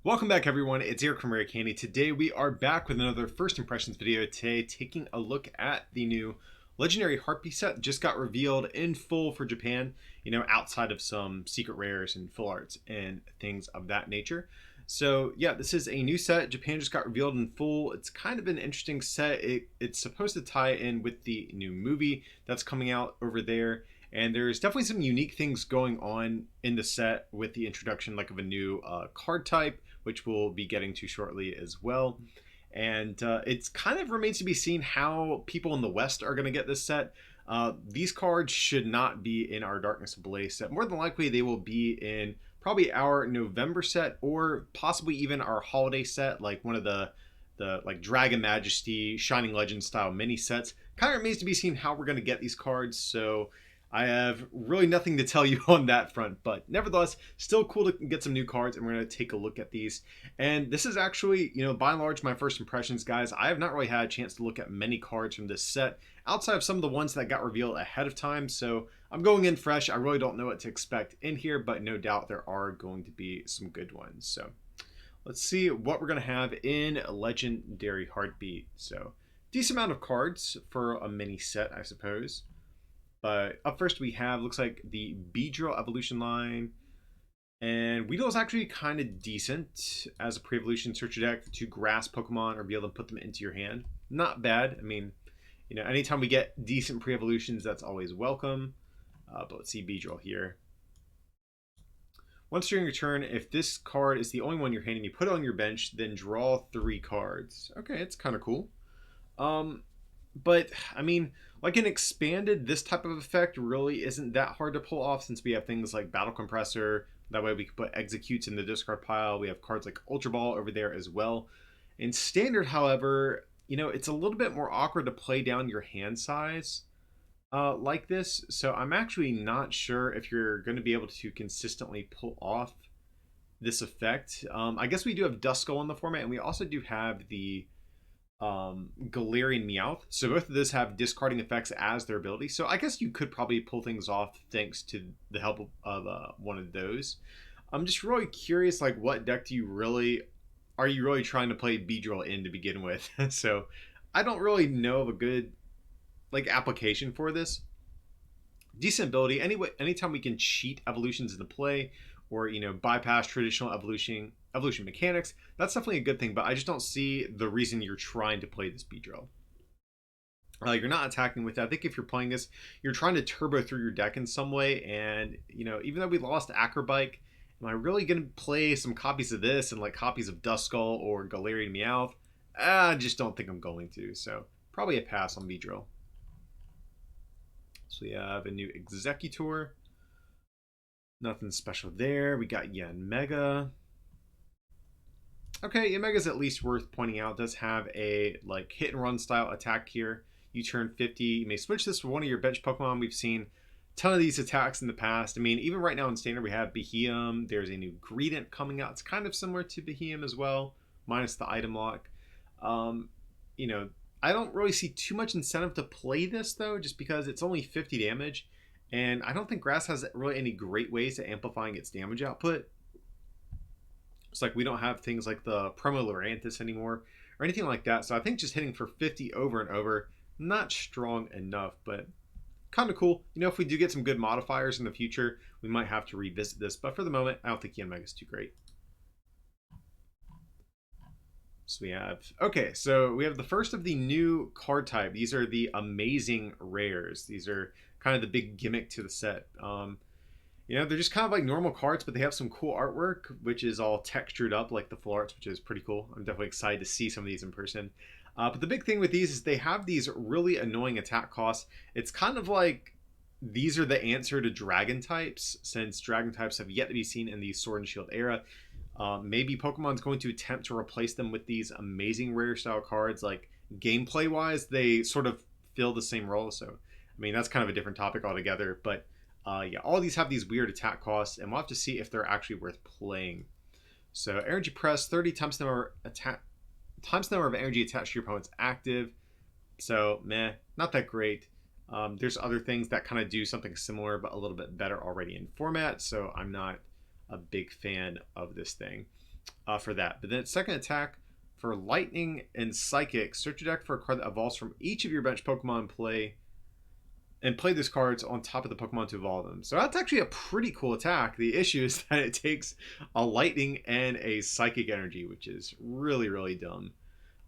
Welcome back everyone, it's Eric from Rare Candy. Today we are back with another first impressions video. Today taking a look at the new Legendary Heartbeat set. Just got revealed in full for Japan, outside of some secret rares and full arts and things of that nature. So yeah, this is a new set. Japan just got revealed in full. It's kind of an interesting set. It's supposed to tie in with the new movie that's coming out over there. And there's definitely some unique things going on in the set with the introduction of a new card type, which we'll be getting to shortly as well. And it's kind of remains to be seen how people in the West are going to get this set. These cards should not be in our Darkness Ablaze set. More than likely, they will be in probably our November set or possibly even our holiday set, like one of the Dragon Majesty, Shining Legend style mini sets. Kind of remains to be seen how we're going to get these cards. So I have really nothing to tell you on that front, but nevertheless, still cool to get some new cards, and we're going to take a look at these. And this is actually, by and large, my first impressions, guys. I have not really had a chance to look at many cards from this set, outside of some of the ones that got revealed ahead of time, so I'm going in fresh. I really don't know what to expect in here, but no doubt there are going to be some good ones. So let's see what we're going to have in Legendary Heartbeat. So decent amount of cards for a mini set, I suppose. But up first we have, looks like the Beedrill evolution line. And Weedle is actually kind of decent as a pre-evolution searcher deck to grass Pokemon or be able to put them into your hand. Not bad. I mean, anytime we get decent pre-evolutions, that's always welcome. But let's see Beedrill here. Once during your turn, if this card is the only one you're handing, you put it on your bench, then draw 3 cards. Okay, it's kind of cool. But I mean, like an expanded, this type of effect really isn't that hard to pull off since we have things like Battle Compressor. That way we can put Executes in the discard pile. We have cards like Ultra Ball over there as well. In Standard, however, it's a little bit more awkward to play down your hand size like this. So I'm actually not sure if you're going to be able to consistently pull off this effect. I guess we do have Duskull in the format, and we also do have the Galarian Meowth. So both of those have discarding effects as their ability. So I guess you could probably pull things off thanks to the help of one of those. I'm just really curious, what deck are you really trying to play Beedrill in to begin with? So I don't really know of a good application for this. Decent ability. Anyway, anytime we can cheat evolutions into play or bypass traditional evolution mechanics, that's definitely a good thing, but I just don't see the reason you're trying to play this Beedrill. You're not attacking with it. I think if you're playing this, you're trying to turbo through your deck in some way, and even though we lost Acrobike, am I really going to play some copies of this and copies of Duskull or Galarian Meowth? I just don't think I'm going to, so probably a pass on Beedrill. So we have a new Executor. Nothing special there. We got Yanmega. Okay, Yanmega's at least worth pointing out. It does have a hit and run style attack here. You turn 50. You may switch this for one of your bench Pokemon. We've seen a ton of these attacks in the past. I mean, even right now in Standard, we have Beheeyem. There's a new Greedent coming out. It's kind of similar to Beheeyem as well, minus the item lock. I don't really see too much incentive to play this, though, just because it's only 50 damage. And I don't think Grass has really any great ways to amplifying its damage output. It's we don't have things like the Promo Lurantis anymore or anything like that. So I think just hitting for 50 over and over, not strong enough, but kind of cool. If we do get some good modifiers in the future, we might have to revisit this. But for the moment, I don't think Yanmega is too great. So we have the first of the new card type. These are the amazing rares. These are kind of the big gimmick to the set. They're just kind of like normal cards, but they have some cool artwork, which is all textured up like the full arts, which is pretty cool. I'm definitely excited to see some of these in person. But the big thing with these is they have these really annoying attack costs. It's kind of like these are the answer to dragon types, since dragon types have yet to be seen in the Sword and Shield era. Maybe Pokemon's going to attempt to replace them with these amazing rare style cards. Gameplay wise, they sort of fill the same role. So, I mean, that's kind of a different topic altogether. But yeah, all these have these weird attack costs, and we'll have to see if they're actually worth playing. So, Energy Press, 30 times the number of energy attached to your opponent's active. So, meh, not that great. There's other things that kind of do something similar, but a little bit better already in format. So, I'm not a big fan of this thing. for that. But then its second attack for Lightning and Psychic, search your deck for a card that evolves from each of your bench Pokemon play and play those cards on top of the Pokemon to evolve them. So that's actually a pretty cool attack. The issue is that it takes a Lightning and a Psychic energy, which is really, really dumb.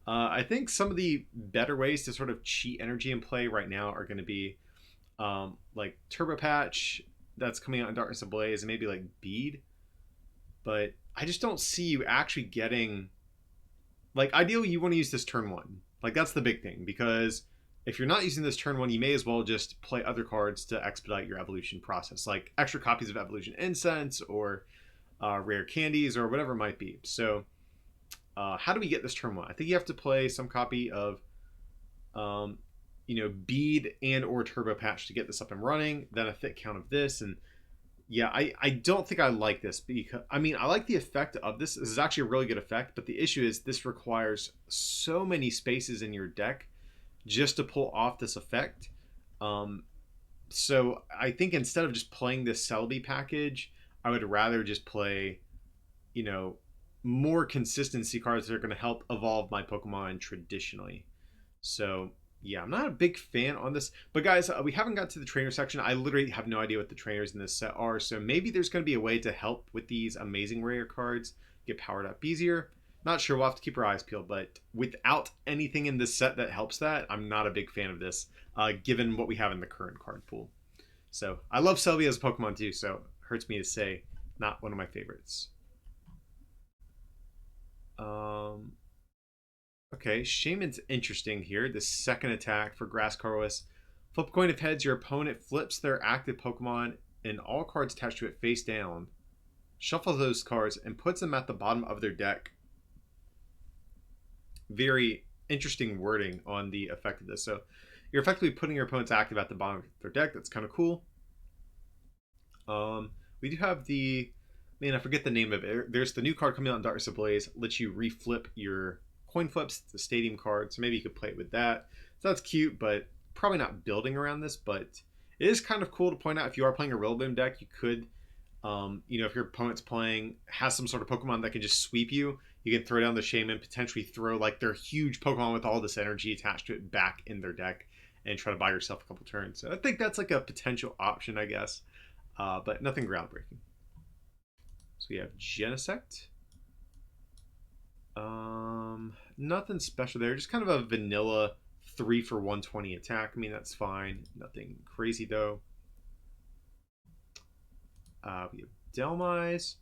I think some of the better ways to sort of cheat energy in play right now are going to be like Turbo Patch that's coming out in Darkness Ablaze, and maybe like Bead. But I just don't see you actually getting... Like, ideally, you want to use this turn 1. Like, that's the big thing, because if you're not using this turn 1, you may as well just play other cards to expedite your evolution process, like extra copies of Evolution Incense or rare candies or whatever it might be. So how do we get this turn 1? I think you have to play some copy of Bead and or Turbo Patch to get this up and running, then a thick count of this. And yeah, I don't think I like this, because I mean, I like the effect of this. This is actually a really good effect, but the issue is this requires so many spaces in your deck just to pull off this effect. So I think instead of just playing this Celebi package, I would rather just play, more consistency cards that are going to help evolve my Pokemon traditionally. So yeah, I'm not a big fan on this. But guys, we haven't got to the trainer section. I literally have no idea what the trainers in this set are. So maybe there's going to be a way to help with these amazing rare cards get powered up easier. Not sure. We'll have to keep our eyes peeled. But without anything in this set that helps that, I'm not a big fan of this, given what we have in the current card pool. So I love Celebi as a Pokemon too, so it hurts me to say not one of my favorites. Okay, Shaman's interesting here. The second attack for Grass Carlos. Flip a coin of heads. Your opponent flips their active Pokemon and all cards attached to it face down. Shuffles those cards and puts them at the bottom of their deck. Very interesting wording on the effect of this. So you're effectively putting your opponent's active at the bottom of their deck. That's kind of cool. We do have the... Man, I forget the name of it. There's the new card coming out in Darkness Ablaze. Lets you reflip your coin flips. It's a stadium card, so maybe you could play it with that. So that's cute, but probably not building around this. But it is kind of cool to point out, if you are playing a Rillaboom deck, you could, if your opponent's has some sort of Pokemon that can just sweep you, you can throw down the Shaman, potentially throw like their huge Pokemon with all this energy attached to it back in their deck and try to buy yourself a couple turns. So I think that's like a potential option, I guess, but nothing groundbreaking. So we have Genesect. Nothing special there. Just kind of a vanilla 3 for 120 attack. I mean, that's fine. Nothing crazy though. We have Delmise.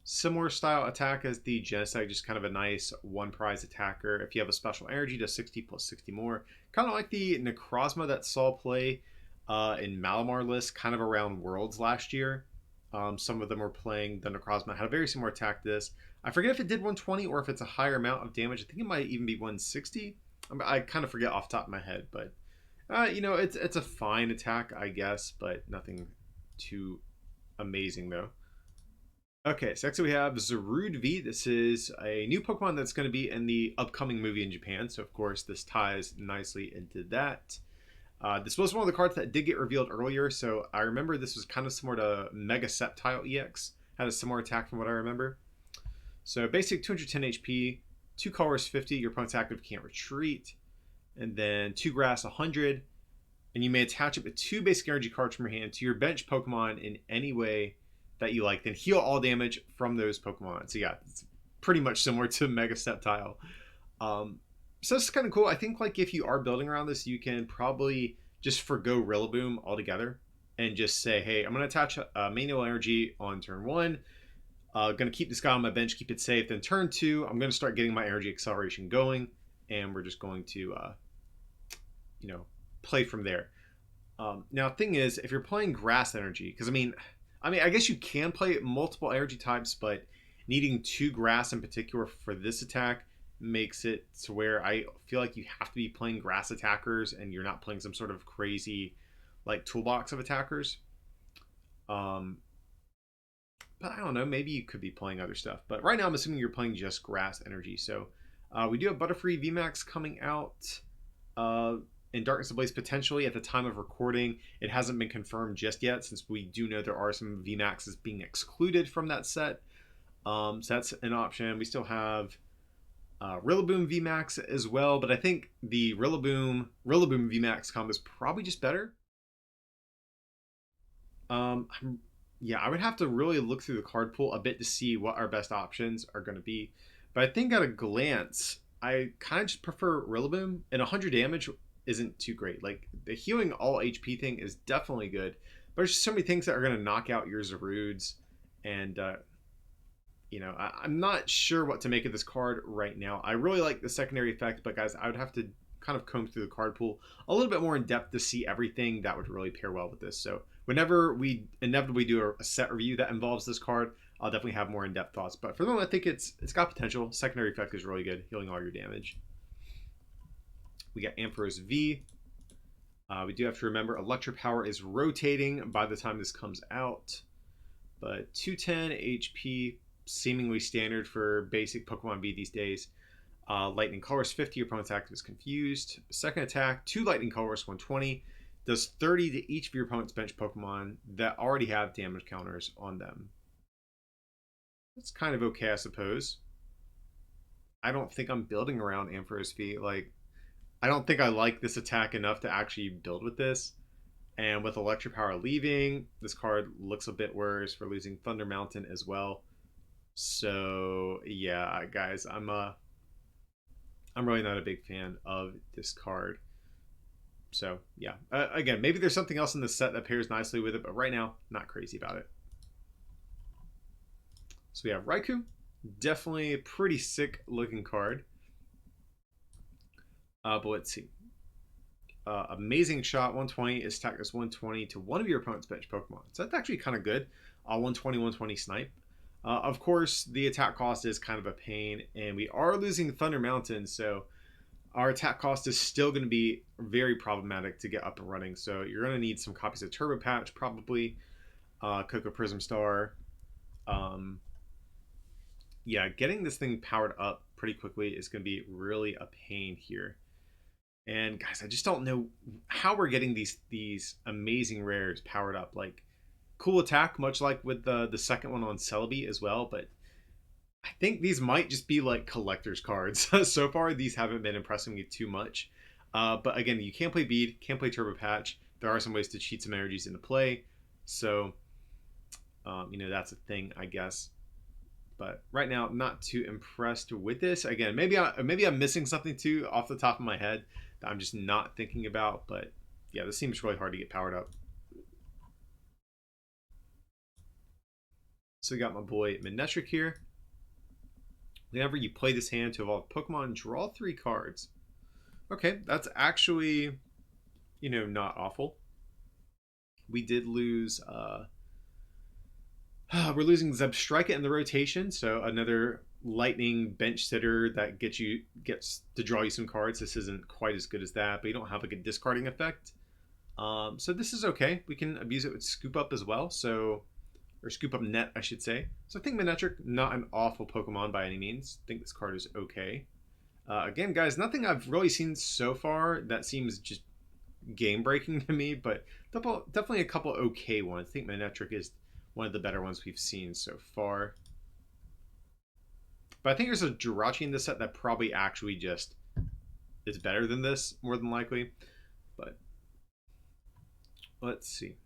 Similar style attack as the Genesect, just kind of a nice one prize attacker. If you have a special energy, does 60 plus 60 more. Kind of like the Necrozma that saw play in Malamar list, kind of around Worlds last year. Some of them were playing the Necrozma. Had a very similar attack to this. I forget if it did 120 or if it's a higher amount of damage. I think it might even be 160. I kind of forget off the top of my head, but it's a fine attack, I guess, but nothing too amazing though. Okay, so next we have Zarude V. This is a new Pokemon that's going to be in the upcoming movie in Japan, so of course this ties nicely into that. This was one of the cards that did get revealed earlier, so I remember this was kind of similar to Mega Sceptile EX. Had a similar attack from what I remember. So basic 210 HP, 2 colors 50, your opponent's active can't retreat, and then 2 grass 100, and you may attach it with 2 basic energy cards from your hand to your bench Pokemon in any way that you like, then heal all damage from those Pokemon. So yeah, it's pretty much similar to Mega Sceptile. So this is kind of cool. I think like if you are building around this, you can probably just forgo Rillaboom altogether and just say, hey, I'm going to attach manual energy on turn 1. Going to keep this guy on my bench, keep it safe. Then turn 2, I'm going to start getting my energy acceleration going, and we're just going to, play from there. Now, thing is, if you're playing grass energy, because I mean, I guess you can play multiple energy types, but needing 2 grass in particular for this attack makes it to where I feel like you have to be playing grass attackers and you're not playing some sort of crazy like toolbox of attackers. But I don't know, maybe you could be playing other stuff. But right now I'm assuming you're playing just grass energy. So we do have Butterfree VMAX coming out in Darkness Ablaze potentially at the time of recording. It hasn't been confirmed just yet, since we do know there are some VMAXs being excluded from that set. So that's an option. We still have Rillaboom VMAX as well, but I think the Rillaboom VMAX combo is probably just better. Um, yeah, I would have to really look through the card pool a bit to see what our best options are going to be. But I think at a glance, I kind of just prefer Rillaboom, and 100 damage isn't too great. Like, the healing all HP thing is definitely good, but there's just so many things that are going to knock out your Zarudes, and you know, I'm not sure what to make of this card right now. I really like the secondary effect, but guys, I would have to kind of comb through the card pool a little bit more in depth to see everything that would really pair well with this. So whenever we inevitably do a set review that involves this card, I'll definitely have more in-depth thoughts. But for the moment, I think it's got potential. Secondary effect is really good, healing all your damage. We got Ampharos V. We do have to remember Electropower is rotating by the time this comes out. But 210 HP, seemingly standard for basic Pokemon V these days. Lightning Colorless 50, your opponent's active is confused. Second attack, 2 Lightning Colorless 120. Does 30 to each of your opponent's bench Pokemon that already have damage counters on them. That's kind of okay, I suppose. I don't think I'm building around Ampharos V. Like, I don't think I like this attack enough to actually build with this. And with Electropower leaving, this card looks a bit worse for losing Thunder Mountain as well. So yeah, guys, I'm really not a big fan of this card. So yeah, again, maybe there's something else in the set that pairs nicely with it, but right now, not crazy about it. So we have Raikou, definitely a pretty sick looking card. But let's see. Amazing Shot 120 is attack as 120 to one of your opponent's bench Pokemon. So that's actually kind of good. 120, 120 snipe. Of course, the attack cost is kind of a pain, and we are losing Thunder Mountain, so our attack cost is still going to be very problematic to get up and running. So you're going to need some copies of Turbo Patch, probably. Cocoa Prism Star. Yeah, getting this thing powered up pretty quickly is going to be really a pain here. And guys, I just don't know how we're getting these amazing rares powered up. Like, cool attack, much like with the second one on Celebi as well, but I think these might just be like collector's cards. So far, these haven't been impressing me too much. But again, you can't play Bead, can't play Turbo Patch. There are some ways to cheat some energies into play. So, you know, that's a thing, I guess. But right now, not too impressed with this. Again, maybe I'm missing something too off the top of my head that I'm just not thinking about. But yeah, this seems really hard to get powered up. So we got my boy Manectric here. Whenever you play this hand to evolve Pokemon, draw 3 cards. Okay, that's actually, you know, not awful. We did lose... we're losing Zebstrika in the rotation, so another lightning bench sitter that gets to draw you some cards. This isn't quite as good as that, but you don't have like a discarding effect. So this is okay. We can abuse it with Scoop Up as well, or Scoop Up Net, I should say. So I think Manectric, not an awful Pokemon by any means. I think this card is okay. Again, guys, nothing I've really seen so far that seems just game-breaking to me, but definitely a couple okay ones. I think Manectric is one of the better ones we've seen so far. But I think there's a Jirachi in this set that probably actually just is better than this, more than likely. But let's see.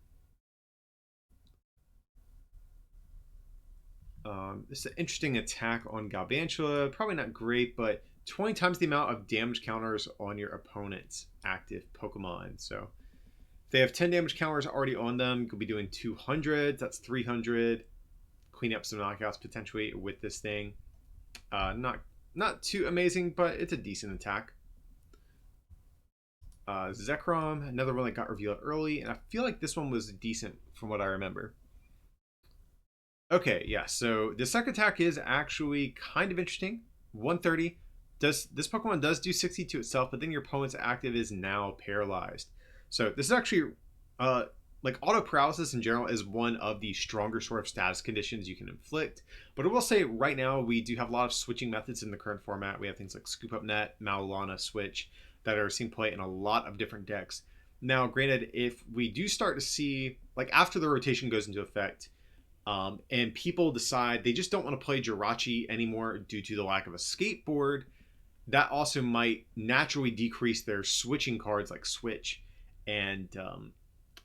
This is an interesting attack on Galvantula. Probably not great, but 20 times the amount of damage counters on your opponent's active Pokemon. So if they have 10 damage counters already on them, you could be doing 200. That's 300. Clean up some knockouts potentially with this thing. Not too amazing, but it's a decent attack. Zekrom, another one that got revealed early, and I feel like this one was decent from what I remember. Okay, yeah, so the second attack is actually kind of interesting. 130. This Pokemon does do 60 to itself, but then your opponent's active is now paralyzed. So this is actually, like, auto paralysis in general is one of the stronger sort of status conditions you can inflict. But I will say right now we do have a lot of switching methods in the current format. We have things like Scoop Up Net, Maulana Switch that are seen play in a lot of different decks. Now, granted, if we do start to see, like after the rotation goes into effect, And people decide they just don't want to play Jirachi anymore due to the lack of a skateboard. That also might naturally decrease their switching cards like Switch. And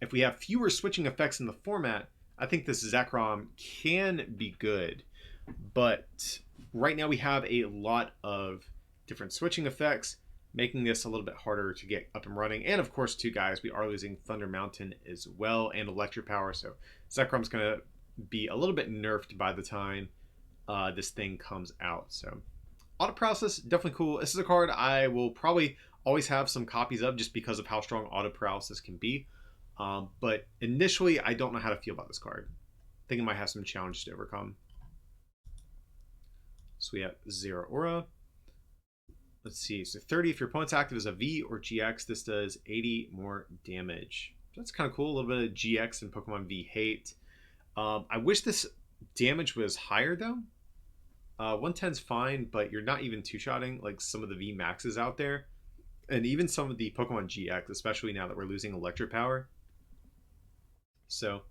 if we have fewer switching effects in the format, I think this Zekrom can be good. But right now we have a lot of different switching effects, making this a little bit harder to get up and running. And of course, too, guys, we are losing Thunder Mountain as well and Electric Power. So Zekrom's going to be a little bit nerfed by the time this thing comes out. So Auto Paralysis, definitely cool. This is a card I will probably always have some copies of just because of how strong Auto Paralysis can be. But initially, I don't know how to feel about this card. I think it might have some challenges to overcome. So we have Zero Aura. Let's see. So 30 if your opponent's active as a V or GX. This does 80 more damage. That's kind of cool. A little bit of GX and Pokemon V hate. I wish this damage was higher though. 110 is fine, but you're not even two-shotting like some of the V Maxes out there. And even some of the Pokemon GX, especially now that we're losing Electric Power. So,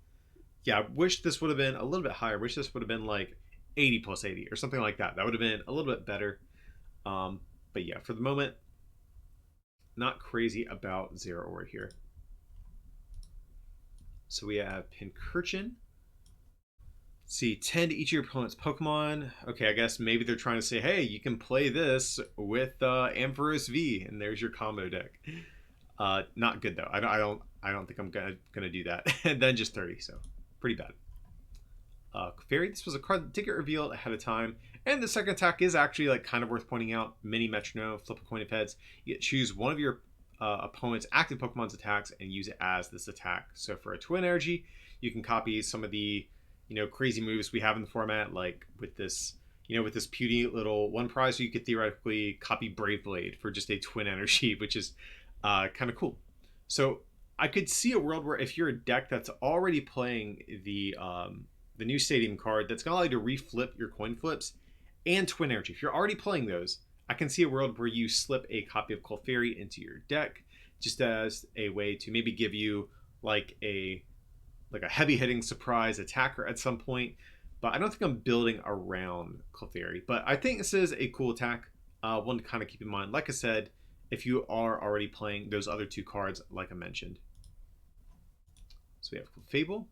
yeah, I wish this would have been a little bit higher. I wish this would have been like 80 plus 80 or something like that. That would have been a little bit better. But yeah, for the moment, not crazy about Zero Aura here. So we have Pincurchin. Let's see, 10 to each of your opponent's Pokemon. Okay, I guess maybe they're trying to say, hey, you can play this with Ampharos V, and there's your combo deck. Not good though. I don't think I'm gonna do that. And then just 30, so pretty bad. Clefairy, this was a card that did get revealed ahead of time, and the second attack is actually like kind of worth pointing out. Mini Metronome, flip a coin of heads. You get choose one of your opponent's active Pokemon's attacks and use it as this attack. So for a Twin Energy, you can copy some of the crazy moves we have in the format, like with this puny little one prize. You could theoretically copy Brave Blade for just a Twin Energy, which is kind of cool. So I could see a world where if you're a deck that's already playing the new Stadium card, that's gonna allow you to reflip your coin flips and Twin Energy. If you're already playing those, I can see a world where you slip a copy of Clefairy into your deck, just as a way to maybe give you like a heavy hitting surprise attacker at some point. But I don't think I'm building around Clefairy. But I think this is a cool attack, one to kind of keep in mind. Like I said, if you are already playing those other two cards, like I mentioned. So we have Clefable.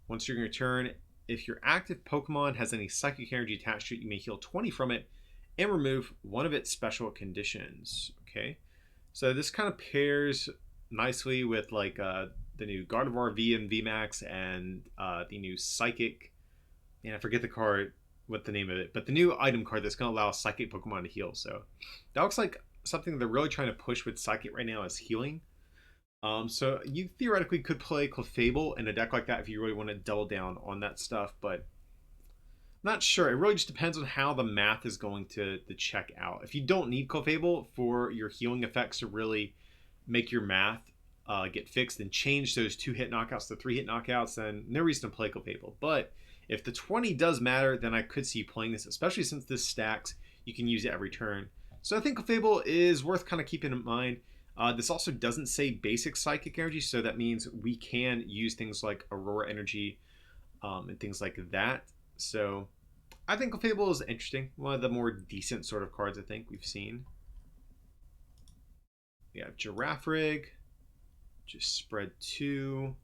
Once during your turn, if your active Pokemon has any psychic energy attached to it, you may heal 20 from it and remove one of its special conditions. Okay, so this kind of pairs nicely with like the new Gardevoir V and VMAX and the new Psychic. And I forget the card, what the name of it, but the new item card that's going to allow Psychic Pokemon to heal. So that looks like something they're really trying to push with Psychic right now is healing. So you theoretically could play Clefable in a deck like that if you really want to double down on that stuff, but not sure. It really just depends on how the math is going to check out. If you don't need Clefable for your healing effects to really make your math get fixed and change those 2-hit knockouts to 3-hit knockouts, then no reason to play Clefable. But if the 20 does matter, then I could see you playing this, especially since this stacks. You can use it every turn. So I think Clefable is worth kind of keeping in mind. This also doesn't say basic Psychic Energy, so that means we can use things like Aurora Energy and things like that. So I think Clefable is interesting. One of the more decent sort of cards I think we've seen. We have Girafarig, just spread 2.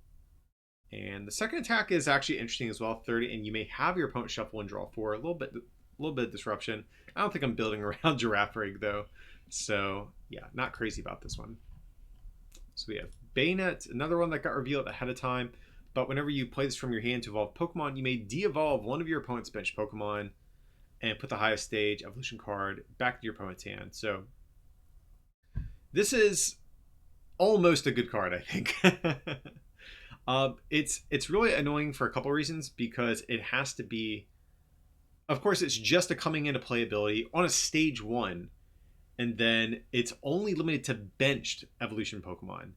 And the second attack is actually interesting as well, 30, and you may have your opponent shuffle and draw 4. A little bit of disruption. I don't think I'm building around Girafarig though. So yeah, not crazy about this one. So we have Bayonet, another one that got revealed ahead of time. But whenever you play this from your hand to evolve Pokemon, you may de-evolve one of your opponent's bench Pokemon and put the highest stage evolution card back to your opponent's hand. So this is almost a good card, I think. It's really annoying for a couple reasons, because it has to be, of course, it's just a coming into play ability on a stage 1. And then it's only limited to benched evolution Pokemon.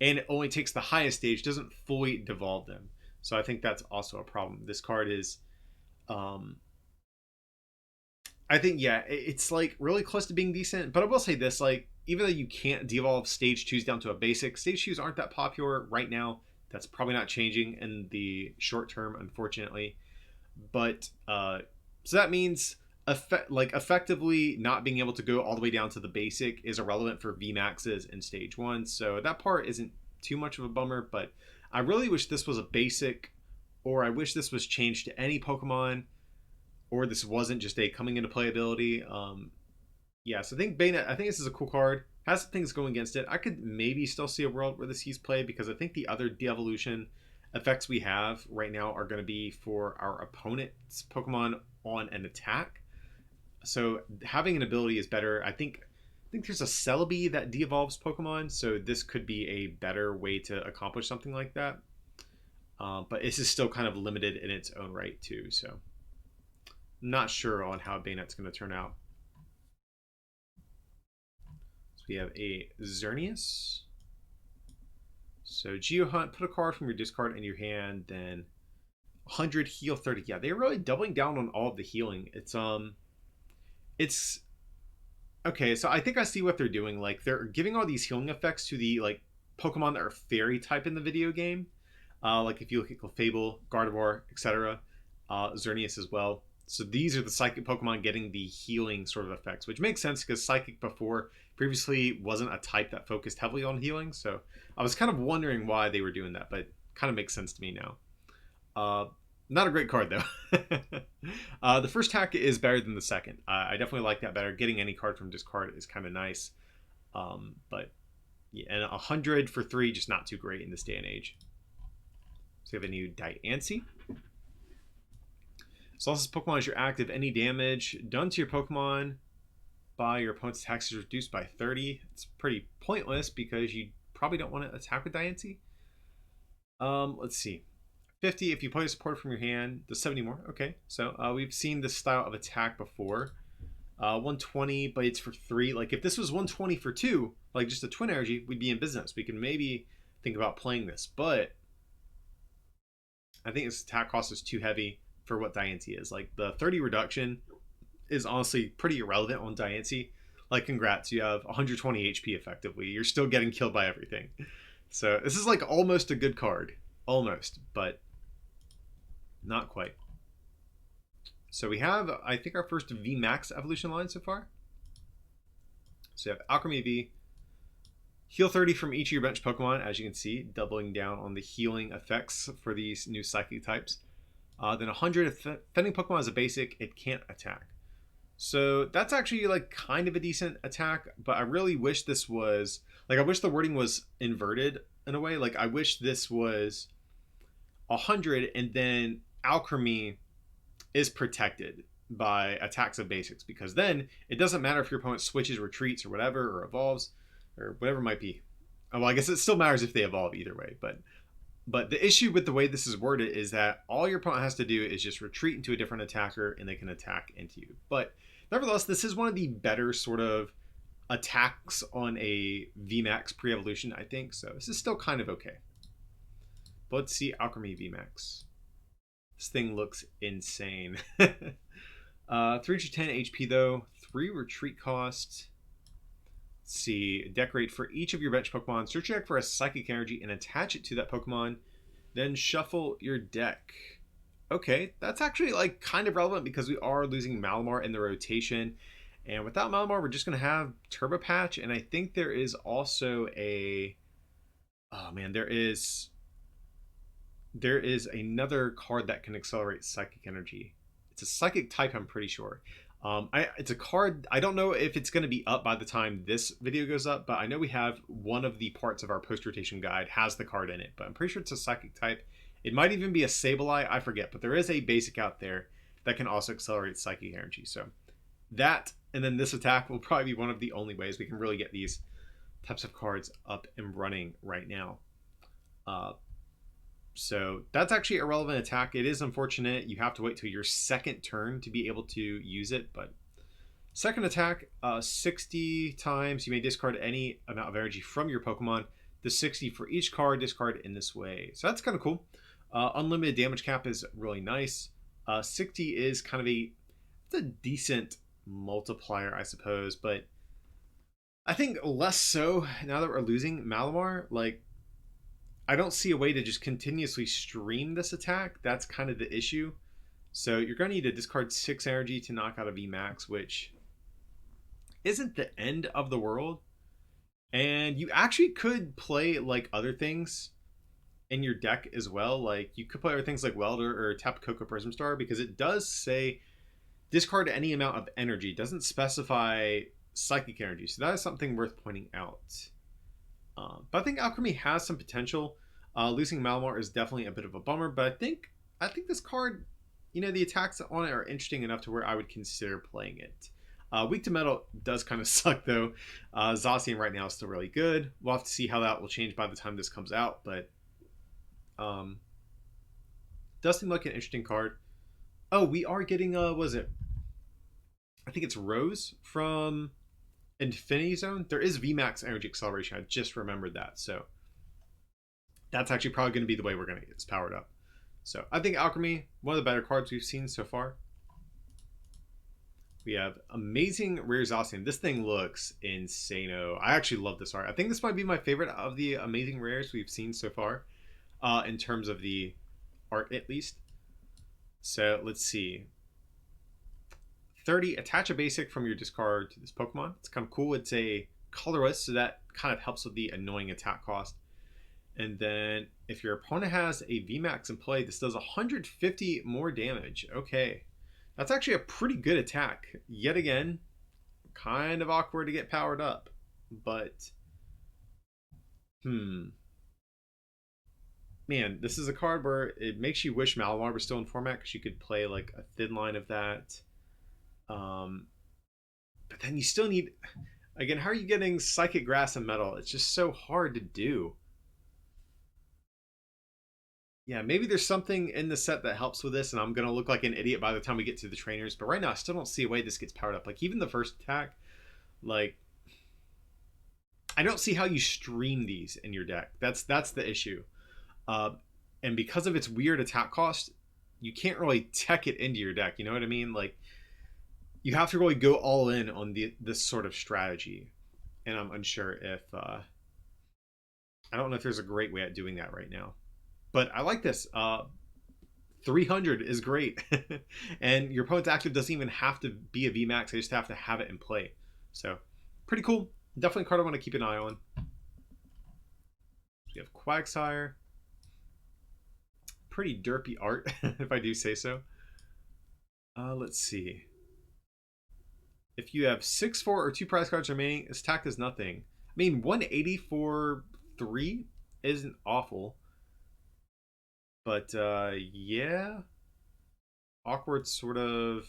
And it only takes the highest stage, doesn't fully devolve them. So I think that's also a problem. This card is, I think, yeah, it's like really close to being decent. But I will say this, like, even though you can't devolve stage 2s down to a basic, stage 2s aren't that popular right now. That's probably not changing in the short term, unfortunately. But so that means effectively not being able to go all the way down to the basic is irrelevant for VMAXs in stage 1. So that part isn't too much of a bummer, but I really wish this was a basic, or I wish this was changed to any Pokemon, or this wasn't just a coming into play ability. Yeah, so I think Bayonet, I think this is a cool card. Has some things going against it. I could maybe still see a world where this sees play, because I think the other de-evolution effects we have right now are going to be for our opponent's Pokemon on an attack. So having an ability is better. I think there's a Celebi that de-evolves Pokemon, so this could be a better way to accomplish something like that. But this is still kind of limited in its own right too, so not sure on how Bayonet's going to turn out. So we have a Xerneas. So Geohunt, put a card from your discard in your hand, then 100 heal 30. Yeah, they're really doubling down on all of the healing. It's okay, so I think I see what they're doing. Like, they're giving all these healing effects to the like Pokemon that are fairy type in the video game. Like if you look at Clefable, Gardevoir, etc., Xerneas as well. So these are the Psychic Pokemon getting the healing sort of effects, which makes sense because Psychic previously wasn't a type that focused heavily on healing. So I was kind of wondering why they were doing that, but kind of makes sense to me now. Not a great card though. The first attack is better than the second. I definitely like that better. Getting any card from discard is kind of nice. But yeah, and 100 for 3, just not too great in this day and age. So we have a new Diancie. So this Pokemon, as you're active, any damage done to your Pokemon by your opponent's attacks is reduced by 30. It's pretty pointless because you probably don't want to attack with Diancie. Let's see. 50 if you play a support from your hand. The 70 more. Okay, so we've seen this style of attack before. 120, but it's for 3. Like if this was 120 for 2, like just a twin energy, we'd be in business. We can maybe think about playing this, but I think this attack cost is too heavy for what Diancie is. Like the 30 reduction is honestly pretty irrelevant on Diancie. Like congrats, you have 120 HP effectively. You're still getting killed by everything. So this is like almost a good card. Almost, but not quite. So we have, I think, our first VMAX evolution line so far. So you have Alcremie V. Heal 30 from each of your bench Pokemon, as you can see, doubling down on the healing effects for these new Psychic types. Then 100 if defending Pokemon is a basic, it can't attack. So that's actually like kind of a decent attack, but I really wish this was, like I wish the wording was inverted in a way. Like I wish this was 100 and then Alcremie is protected by attacks of basics, because then it doesn't matter if your opponent switches, retreats, or whatever, or evolves, or whatever it might be. Well, I guess it still matters if they evolve either way, but the issue with the way this is worded is that all your opponent has to do is just retreat into a different attacker and they can attack into you. But nevertheless, this is one of the better sort of attacks on a VMAX pre-evolution, I think. So this is still kind of okay. But let's see Alcremie V-Max. This thing looks insane. 310 HP though, 3 retreat cost. Let's see, decorate for each of your bench Pokemon. Search your deck for a Psychic Energy and attach it to that Pokemon. Then shuffle your deck. Okay, that's actually like kind of relevant because we are losing Malamar in the rotation. And without Malamar, we're just going to have Turbo Patch. And I think there is also a... Oh man, there is another card that can accelerate Psychic Energy. It's a Psychic type, I'm pretty sure. It's a card, I don't know if it's going to be up by the time this video goes up, but I know we have one of the parts of our post-rotation guide has the card in it, but I'm pretty sure it's a Psychic type. It might even be a Sableye, I forget, but there is a basic out there that can also accelerate Psychic Energy. So that, and then this attack will probably be one of the only ways we can really get these types of cards up and running right now. So that's actually a relevant attack. It is unfortunate. You have to wait till your second turn to be able to use it. But second attack, 60 times you may discard any amount of energy from your Pokemon. The 60 for each card discard in this way. So that's kind of cool. Unlimited damage cap is really nice. 60 is kind of it's a decent multiplier, I suppose. But I think less so now that we're losing Malamar. Like, I don't see a way to just continuously stream this attack. That's kind of the issue. So you're going to need to discard 6 energy to knock out a VMAX, which isn't the end of the world. And you actually could play like other things in your deck as well. Like you could play other things like Welder or Tapu Koko Prism Star, because it does say discard any amount of energy. It doesn't specify psychic energy. So that is something worth pointing out. But I think Alcremie has some potential. Losing Malamar is definitely a bit of a bummer, but I think this card, you know, the attacks on it are interesting enough to where I would consider playing it. Weak to Metal does kind of suck though. Zacian right now is still really good. We'll have to see how that will change by the time this comes out, but does seem like an interesting card. Oh, we are getting was it? I think it's Rose from Infinity Zone. There is VMAX Energy Acceleration. I just remembered that. So that's actually probably going to be the way we're going to get this powered up. So I think Alcremie, one of the better cards we've seen so far. We have amazing Rare Zacian. This thing looks insane-o. I actually love this art. I think this might be my favorite of the amazing rares we've seen so far, in terms of the art at least. So let's see. 30, attach a basic from your discard to this Pokemon. It's kind of cool. It's a colorless, so that kind of helps with the annoying attack cost. And then if your opponent has a VMAX in play, this does 150 more damage. Okay. That's actually a pretty good attack. Yet again, kind of awkward to get powered up. But, man, this is a card where it makes you wish Malamar was still in format, because you could play like a thin line of that. But then you still need, again, how are you getting Psychic Grass and Metal? It's just so hard to do. Yeah, maybe there's something in the set that helps with this, and I'm going to look like an idiot by the time we get to the trainers. But right now, I still don't see a way this gets powered up. Like, even the first attack, like, I don't see how you stream these in your deck. That's the issue. And because of its weird attack cost, you can't really tech it into your deck. You know what I mean? Like, you have to really go all in on this sort of strategy. And I'm unsure if... I don't know if there's a great way at doing that right now. But I like this. 300 is great. And your opponent's active doesn't even have to be a VMAX. They just have to have it in play. So, pretty cool. Definitely a card I want to keep an eye on. We have Quagsire. Pretty derpy art, if I do say so. Let's see. If you have 6, 4, or 2 prize cards remaining, this attack does nothing. I mean, 180 for 3 isn't awful. But, yeah. Awkward sort of...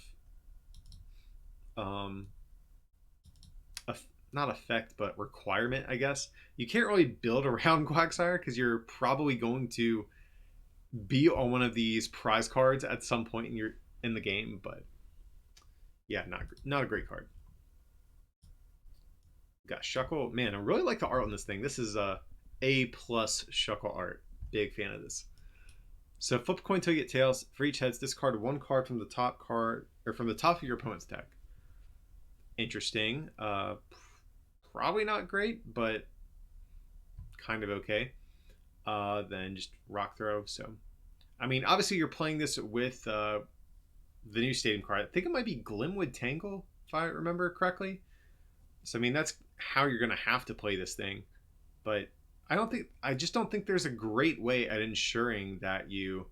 not effect, but requirement, I guess. You can't really build around Quagsire, because you're probably going to be on one of these prize cards at some point in the game. But, yeah, not a great card. Got Shuckle. Man, I really like the art on this thing. This is A+ Shuckle art. Big fan of this. So flip a coin till you get tails. For each heads, discard 1 card from the top card, or from the top of your opponent's deck. Interesting. Probably not great, but kind of okay. Then just Rock Throw. So, I mean, obviously you're playing this with the new stadium card. I think it might be Glimwood Tangle, if I remember correctly. So, I mean, that's how you're going to have to play this thing. But I just don't think there's a great way at ensuring that you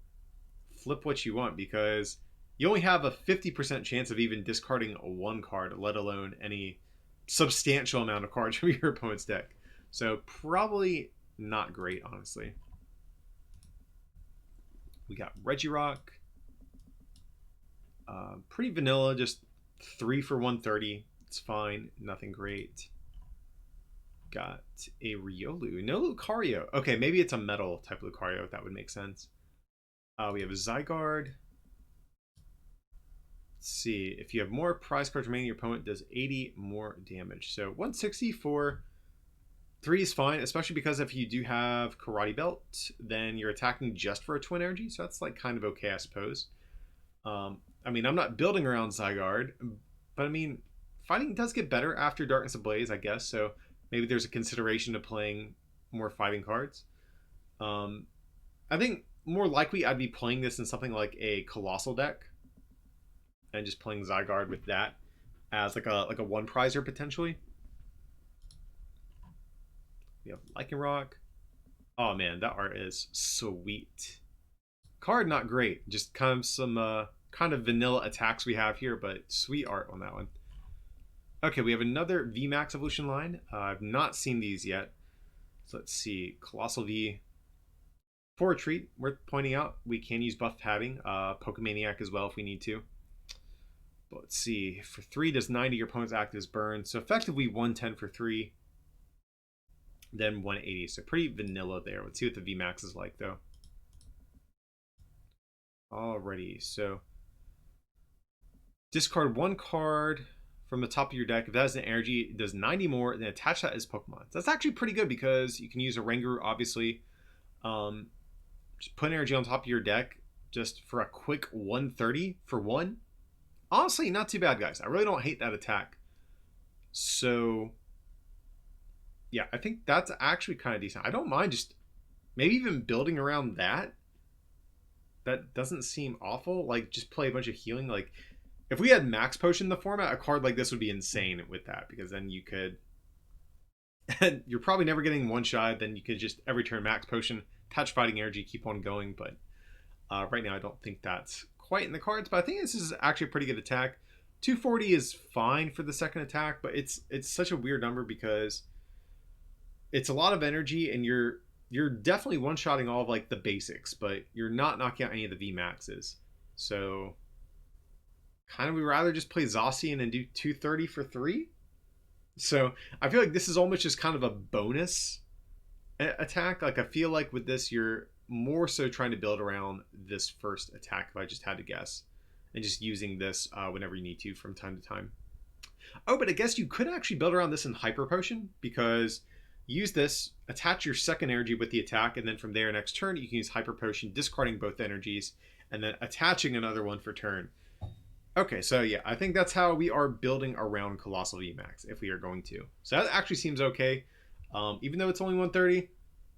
flip what you want, because you only have a 50% chance of even discarding 1 card, let alone any substantial amount of cards from your opponent's deck. So probably not great, honestly. We got Regirock. Pretty vanilla, just 3 for 130. It's fine, nothing great. Got a Riolu. No Lucario. Okay, maybe it's a metal type Lucario, if that would make sense. We have a Zygarde. Let's see. If you have more prize cards remaining, your opponent does 80 more damage. So 160 for 3 is fine, especially because if you do have Karate Belt, then you're attacking just for a twin energy. So that's like kind of okay, I suppose. I mean, I'm not building around Zygarde, but I mean, fighting does get better after Darkness Ablaze, I guess. So maybe there's a consideration of playing more fighting cards. I think more likely I'd be playing this in something like a Coalossal deck and just playing Zygarde with that as like a one prizer potentially. We have Lycanroc. Oh man, that art is sweet. Card not great, just kind of some kind of vanilla attacks we have here, but sweet art on that one. Okay, we have another VMAX evolution line. I've not seen these yet. So let's see. Coalossal V. For a treat, worth pointing out, we can use buff padding. Pokemaniac as well if we need to. But let's see. For 3, does 90 your opponent's active is burned. So effectively 110 for 3. Then 180. So pretty vanilla there. Let's see what the VMAX is like though. Alrighty, so discard 1 card from the top of your deck. If that has an energy, it does 90 more, then attach that as Pokemon. So that's actually pretty good because you can use a Rangaroo, obviously. Just put energy on top of your deck just for a quick 130 for 1. Honestly, not too bad, guys. I really don't hate that attack. So, yeah, I think that's actually kind of decent. I don't mind just maybe even building around that. That doesn't seem awful. Like, just play a bunch of healing. Like, if we had Max Potion in the format, a card like this would be insane with that. Because then you could... And you're probably never getting one-shot. Then you could just, every turn, Max Potion, attach Fighting Energy, keep on going. But right now, I don't think that's quite in the cards. But I think this is actually a pretty good attack. 240 is fine for the second attack. But it's such a weird number because it's a lot of energy. And you're definitely one-shotting all of like the basics, but you're not knocking out any of the VMAXs. So kind of we'd rather just play Zacian and do 230 for 3. So I feel like this is almost just kind of a bonus attack. Like I feel like with this, you're more so trying to build around this first attack, if I just had to guess, and just using this whenever you need to from time to time. Oh, but I guess you could actually build around this in Hyper Potion because use this, attach your second energy with the attack, and then from there next turn you can use Hyper Potion, discarding both energies, and then attaching another one for turn. Okay, so yeah, I think that's how we are building around Coalossal VMAX if we are going to. So that actually seems okay. Even though it's only 130,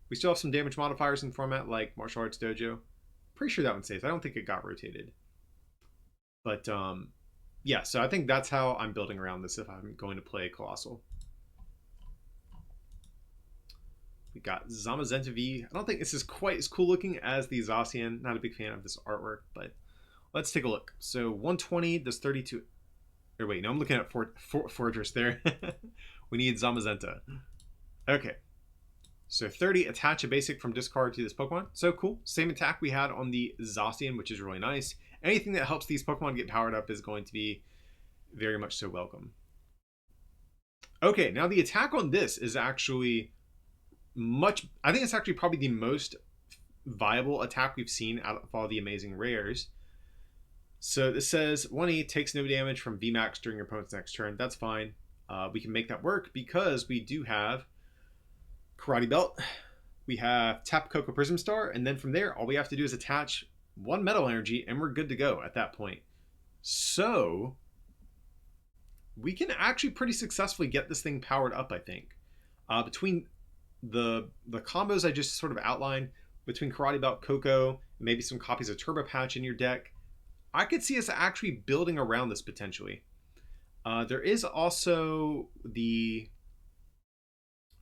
we still have some damage modifiers in format like Martial Arts Dojo. Pretty sure that one stays. I don't think it got rotated. But yeah, so I think that's how I'm building around this if I'm going to play Coalossal. We got Zamazenta V. I don't think this is quite as cool looking as the Zacian. Not a big fan of this artwork, but let's take a look. So 120 does 32. Or wait, no, I'm looking at Fortress there. We need Zamazenta. Okay. So 30, attach a basic from discard to this Pokemon. So cool. Same attack we had on the Zacian, which is really nice. Anything that helps these Pokemon get powered up is going to be very much so welcome. Okay, now the attack on this is actually I think it's actually probably the most viable attack we've seen out of all the amazing rares. So this says 1E takes no damage from VMAX during your opponent's next turn. That's fine. We can make that work because we do have Karate Belt. We have Tap Coco Prism Star, and then from there, all we have to do is attach 1 Metal Energy, and we're good to go at that point. So we can actually pretty successfully get this thing powered up, I think. Between the combos I just sort of outlined, between Karate Belt, Coco, maybe some copies of Turbo Patch in your deck, I could see us actually building around this potentially. There is also the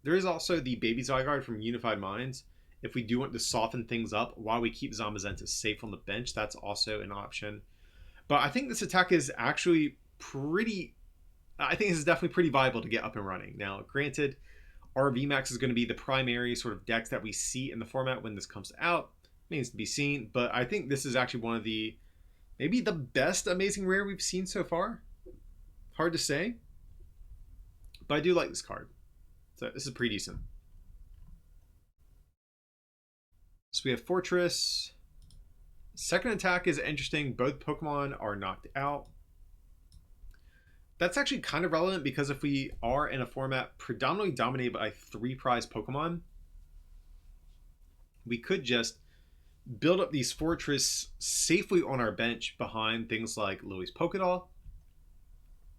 Baby Zygarde from Unified Minds. If we do want to soften things up while we keep Zamazenta safe on the bench, that's also an option. But I think this attack is actually I think this is definitely pretty viable to get up and running. Now, granted, our VMAX is going to be the primary sort of decks that we see in the format when this comes out. Needs to be seen, but I think this is actually one of maybe the best amazing rare we've seen so far. Hard to say, but I do like this card. So this is pretty decent. So we have Fortress. Second attack is interesting. Both Pokemon are knocked out. That's actually kind of relevant because if we are in a format predominantly dominated by 3 prize Pokemon, we could just build up these Fortress safely on our bench behind things like Louis Pokédoll.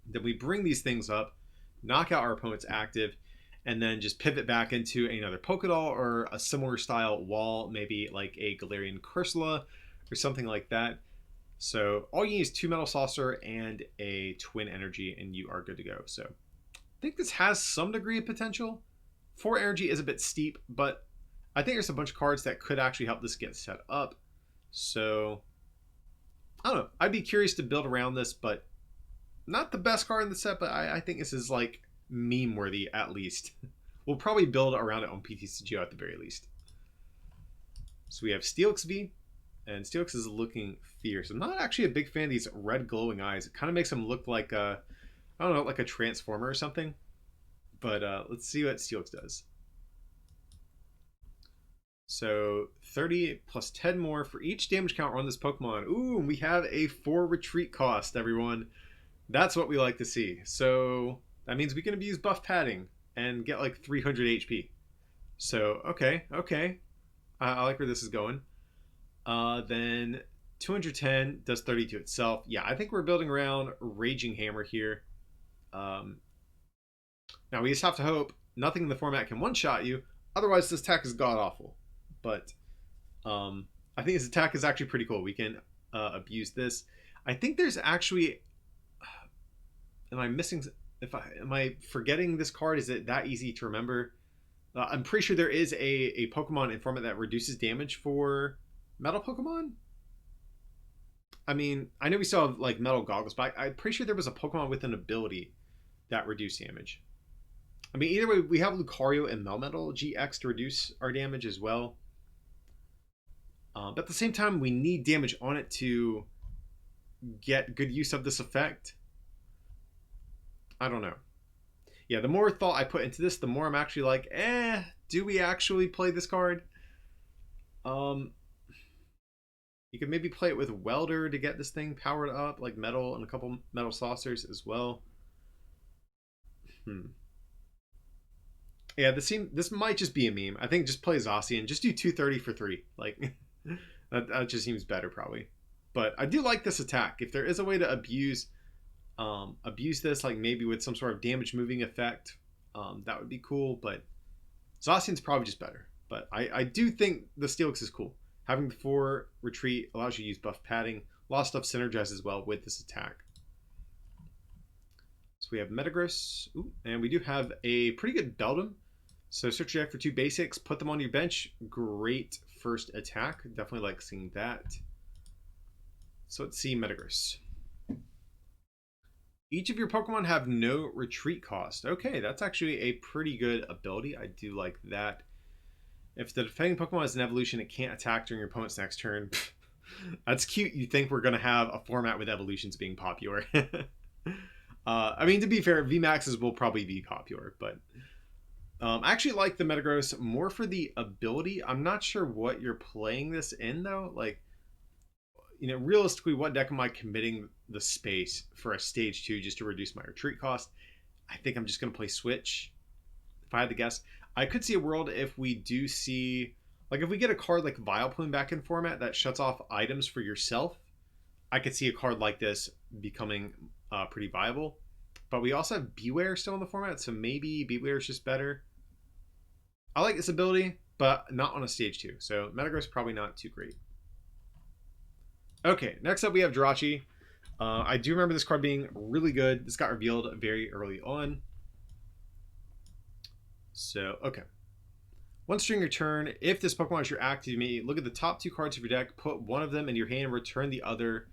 Then we bring these things up, knock out our opponent's active, and then just pivot back into another Pokédoll or a similar style wall, maybe like a Galarian Cursula or something like that. So all you need is 2 Metal Saucer and a Twin Energy, and you are good to go. So I think this has some degree of potential. 4 Energy is a bit steep, but I think there's a bunch of cards that could actually help this get set up. So I don't know. I'd be curious to build around this, but not the best card in the set, but I think this is like meme worthy at least. We'll probably build around it on PTCGO at the very least. So we have Steelix V, and Steelix is looking fierce. I'm not actually a big fan of these red glowing eyes. It kind of makes him look like a, I don't know, like a transformer or something. But let's see what Steelix does. So 30 plus 10 more for each damage counter on this Pokemon. Ooh, and we have a 4 retreat cost, everyone. That's what we like to see. So that means we can abuse buff padding and get like 300 HP. So, okay. I like where this is going. Then 210 does 30 to itself. Yeah, I think we're building around Raging Hammer here. Now we just have to hope nothing in the format can one-shot you. Otherwise, this attack is god-awful. But I think this attack is actually pretty cool. We can abuse this. I think there's actually... Am I missing... Am I forgetting this card? Is it that easy to remember? I'm pretty sure there is a Pokemon in format that reduces damage for Metal Pokemon. I mean, I know we still have like Metal Goggles, but I'm pretty sure there was a Pokemon with an ability that reduced damage. I mean, either way, we have Lucario and Melmetal GX to reduce our damage as well. But at the same time, we need damage on it to get good use of this effect. I don't know. Yeah, the more thought I put into this, the more I'm actually like, do we actually play this card? You could maybe play it with Welder to get this thing powered up, like Metal and a couple Metal Saucers as well. Yeah, this might just be a meme. I think just play Zacian. Just do 230 for 3. Like, that just seems better probably. But I do like this attack. If there is a way to abuse this, like maybe with some sort of damage moving effect, that would be cool. But Zacian's probably just better. But I do think the Steelix is cool. Having the 4 retreat allows you to use buff padding. A lot of stuff synergizes well with this attack. So we have Metagross. Ooh, and we do have a pretty good Beldum. So search your deck for 2 basics, put them on your bench. Great first attack. Definitely like seeing that. So let's see Metagross. Each of your Pokemon have no retreat cost. Okay, that's actually a pretty good ability. I do like that. If the defending Pokemon is an evolution, it can't attack during your opponent's next turn. That's cute. You think we're going to have a format with evolutions being popular. I mean, to be fair, VMAXs will probably be popular, but I actually like the Metagross more for the ability. I'm not sure what you're playing this in, though. Like, you know, realistically, what deck am I committing the space for a stage 2 just to reduce my retreat cost? I think I'm just going to play Switch, if I had to guess. I could see a world if we do see, like if we get a card like Vileplume back in format that shuts off items for yourself, I could see a card like this becoming pretty viable. But we also have Beware still in the format, so maybe Beware is just better. I like this ability, but not on a stage 2. So Metagross probably not too great. Okay, next up we have Jirachi. I do remember this card being really good. This got revealed very early on. So, okay. Once during your turn, if this Pokemon is your active, you may look at the top 2 cards of your deck, put one of them in your hand, and return the other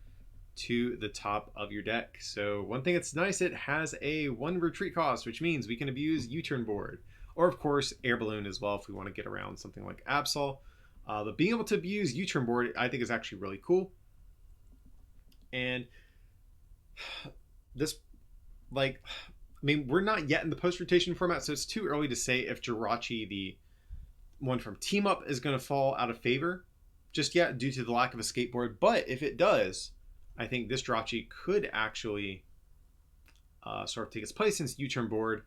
to the top of your deck. So one thing that's nice, it has a 1 retreat cost, which means we can abuse U-turn board. Or of course, Air Balloon as well if we want to get around something like Absol. But being able to abuse U-turn board, I think is actually really cool. And this, like... I mean, we're not yet in the post-rotation format, so it's too early to say if Jirachi, the one from Team Up, is going to fall out of favor just yet due to the lack of a skateboard. But if it does, I think this Jirachi could actually sort of take its place since U-turn board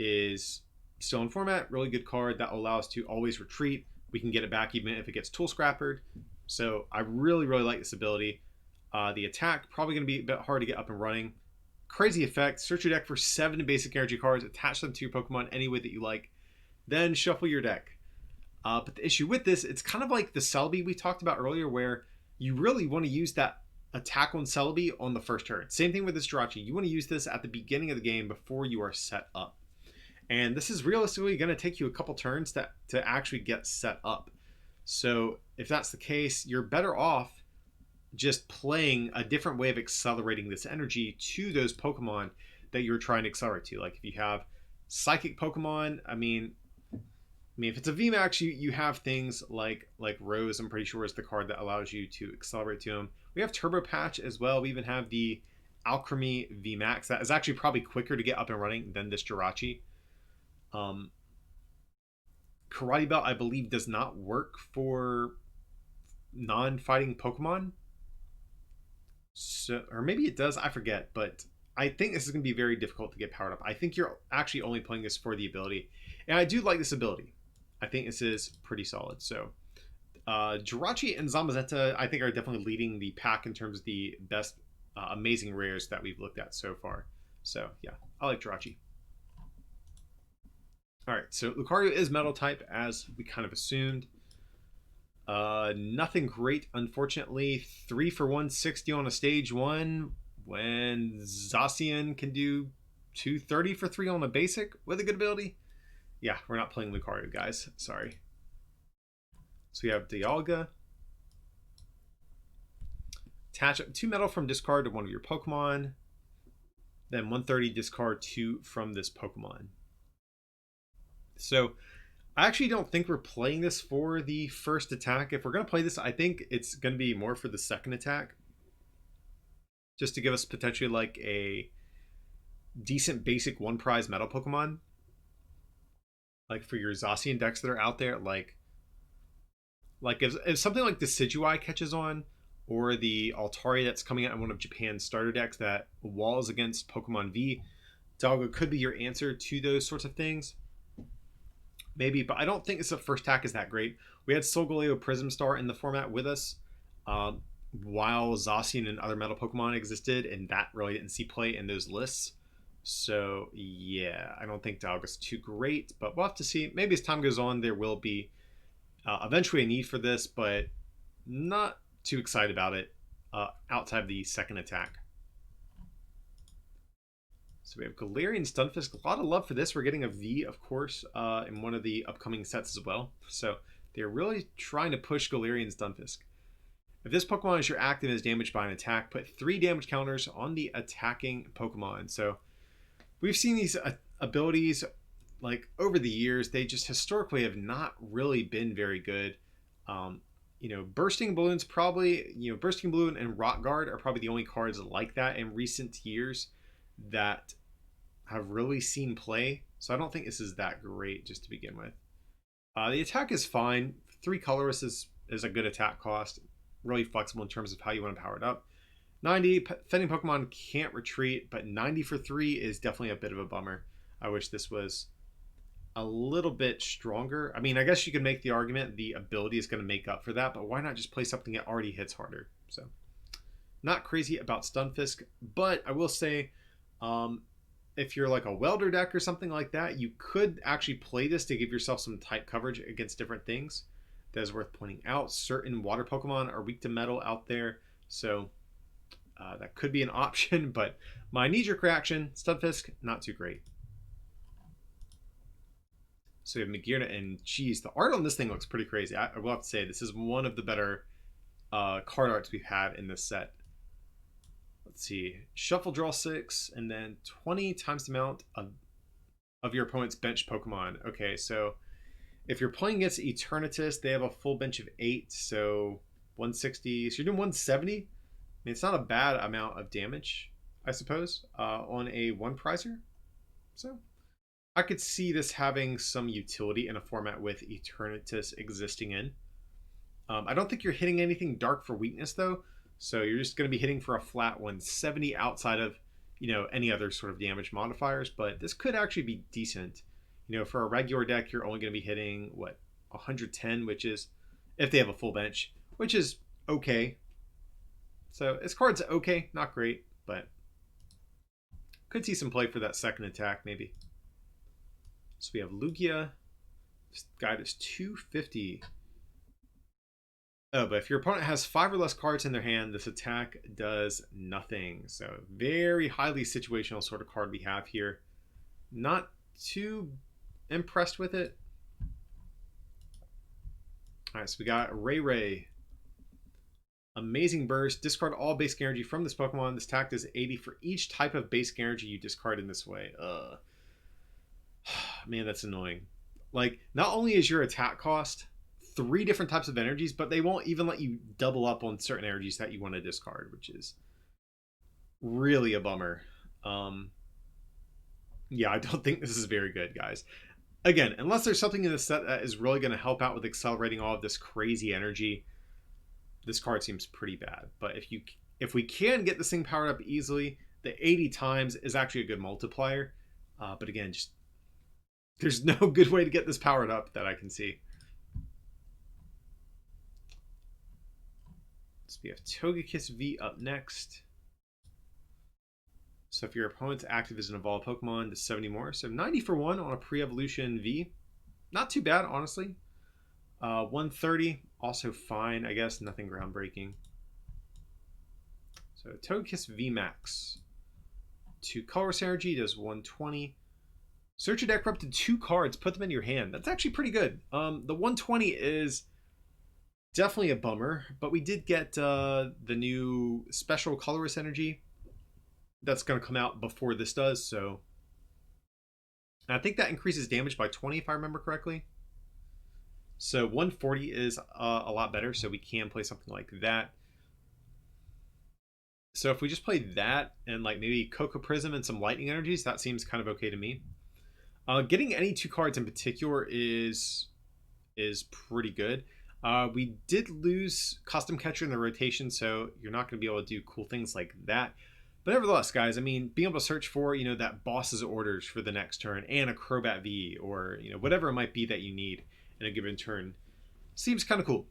is still in format. Really good card that will allow us to always retreat. We can get it back even if it gets tool scrappered. So I really, really like this ability. The attack, probably going to be a bit hard to get up and running. crazy effect. Search your deck for 7 basic energy cards, attach them to your Pokemon any way that you like, then shuffle your deck. But the issue with this, it's kind of like the Celebi we talked about earlier, where you really want to use that attack on Celebi on the first turn. Same thing with this Jirachi. You want to use this at the beginning of the game before you are set up. And this is realistically going to take you a couple turns to actually get set up. So if that's the case, you're better off just playing a different way of accelerating this energy to those Pokemon that you're trying to accelerate to. Like if you have Psychic Pokemon, I mean, if it's a VMAX, you have things like Rose, I'm pretty sure, is the card that allows you to accelerate to them. We have Turbo Patch as well. We even have the Alcremie V-Max. That is actually probably quicker to get up and running than this Jirachi. Karate Belt, I believe, does not work for non-fighting Pokemon. So, or maybe it does, I forget. But I think this is going to be very difficult to get powered up. I think you're actually only playing this for the ability. And I do like this ability. I think this is pretty solid. So Jirachi and Zamazenta, I think, are definitely leading the pack in terms of the best amazing rares that we've looked at so far. So yeah, I like Jirachi. All right, so Lucario is metal type, as we kind of assumed. Nothing great, unfortunately. 3 for 160 on a stage 1, when Zacian can do 230 for 3 on a basic with a good ability. Yeah, we're not playing Lucario, guys. Sorry. So we have Dialga. Attach 2 metal from discard to one of your Pokemon. Then 130 discard 2 from this Pokemon. So I actually don't think we're playing this for the first attack. If we're going to play this, I think it's going to be more for the second attack. Just to give us potentially like a decent basic 1 prize metal Pokemon. Like for your Zacian decks that are out there, like if something like the Decidueye catches on, or the Altari that's coming out in one of Japan's starter decks that walls against Pokemon V, Dialga could be your answer to those sorts of things. Maybe, but I don't think the first attack is that great. We had Solgaleo Prism Star in the format with us, while Zacian and other metal Pokemon existed, and that really didn't see play in those lists. So yeah, I don't think Dialga's too great, but we'll have to see. Maybe as time goes on, there will be eventually a need for this, but not too excited about it outside of the second attack. So we have Galarian Stunfisk. A lot of love for this. We're getting a V, of course, in one of the upcoming sets as well. So they're really trying to push Galarian Stunfisk. If this Pokemon is your active and is damaged by an attack, put 3 damage counters on the attacking Pokemon. So we've seen these abilities like over the years. They just historically have not really been very good. Bursting Balloon's probably, Bursting Balloon and Rock Guard are probably the only cards like that in recent years that have really seen play. So I don't think this is that great just to begin with. The attack is fine. 3 colorless is a good attack cost. Really flexible in terms of how you want to power it up. 90, Fending Pokemon can't retreat, but 90 for 3 is definitely a bit of a bummer. I wish this was a little bit stronger. I mean, I guess you could make the argument the ability is going to make up for that, but why not just play something that already hits harder? So, not crazy about Stunfisk, but I will say, if you're like a welder deck or something like that, you could actually play this to give yourself some type coverage against different things. That is worth pointing out. Certain water Pokemon are weak to metal out there, so that could be an option, but my knee-jerk reaction, Stunfisk, not too great. So we have Magearna, and geez, the art on this thing looks pretty crazy. I will have to say, this is one of the better card arts we've had in this set. Let's see, shuffle, draw 6, and then 20 times the amount of your opponent's bench Pokemon. Okay, so if you're playing against Eternatus, they have a full bench of 8, so 160. So you're doing 170. I mean, it's not a bad amount of damage, I suppose, on a 1-prizer. So I could see this having some utility in a format with Eternatus existing in. I don't think you're hitting anything dark for weakness, though. So you're just going to be hitting for a flat 170 outside of, any other sort of damage modifiers. But this could actually be decent. For a regular deck, you're only going to be hitting, 110, which is, if they have a full bench, which is okay. So this card's okay, not great, but Could see some play for that second attack, maybe. So we have Lugia. This guy does 250. Oh, but if your opponent has 5 or less cards in their hand, this attack does nothing. So very highly situational sort of card we have here. Not too impressed with it. All right, so we got Ray. Amazing Burst. Discard all basic energy from this Pokemon. This attack does 80 for each type of basic energy you discard in this way. Man, that's annoying. Like, not only is your attack cost 3 different types of energies, but they won't even let you double up on certain energies that you want to discard, which is really a bummer. Yeah, I don't think this is very good, guys. Again, unless there's something in the set that is really going to help out with accelerating all of this crazy energy, this card seems pretty bad. But if we can get this thing powered up easily, the 80 times is actually a good multiplier. But again, just there's no good way to get this powered up that I can see. So we have Togekiss V up next. So if your opponent's active is an evolved Pokemon, does 70 more. So 90 for 1 on a pre-evolution V. Not too bad, honestly. 130, also fine, I guess. Nothing groundbreaking. So Togekiss VMAX. 2 colorless energy does 120. Search your deck for up to 2 cards. Put them in your hand. That's actually pretty good. The 120 is definitely a bummer, but we did get the new special colorless energy that's going to come out before this does. So I think that increases damage by 20 if I remember correctly. So 140 is a lot better, so we can play something like that. So if we just play that and like maybe Cocoa Prism and some lightning energies, that seems kind of okay to me. Getting any 2 cards in particular is pretty good. We did lose Custom Catcher in the rotation, so you're not going to be able to do cool things like that. But nevertheless, guys, I mean, being able to search for, that boss's orders for the next turn and a Crobat V or, whatever it might be that you need in a given turn seems kind of cool.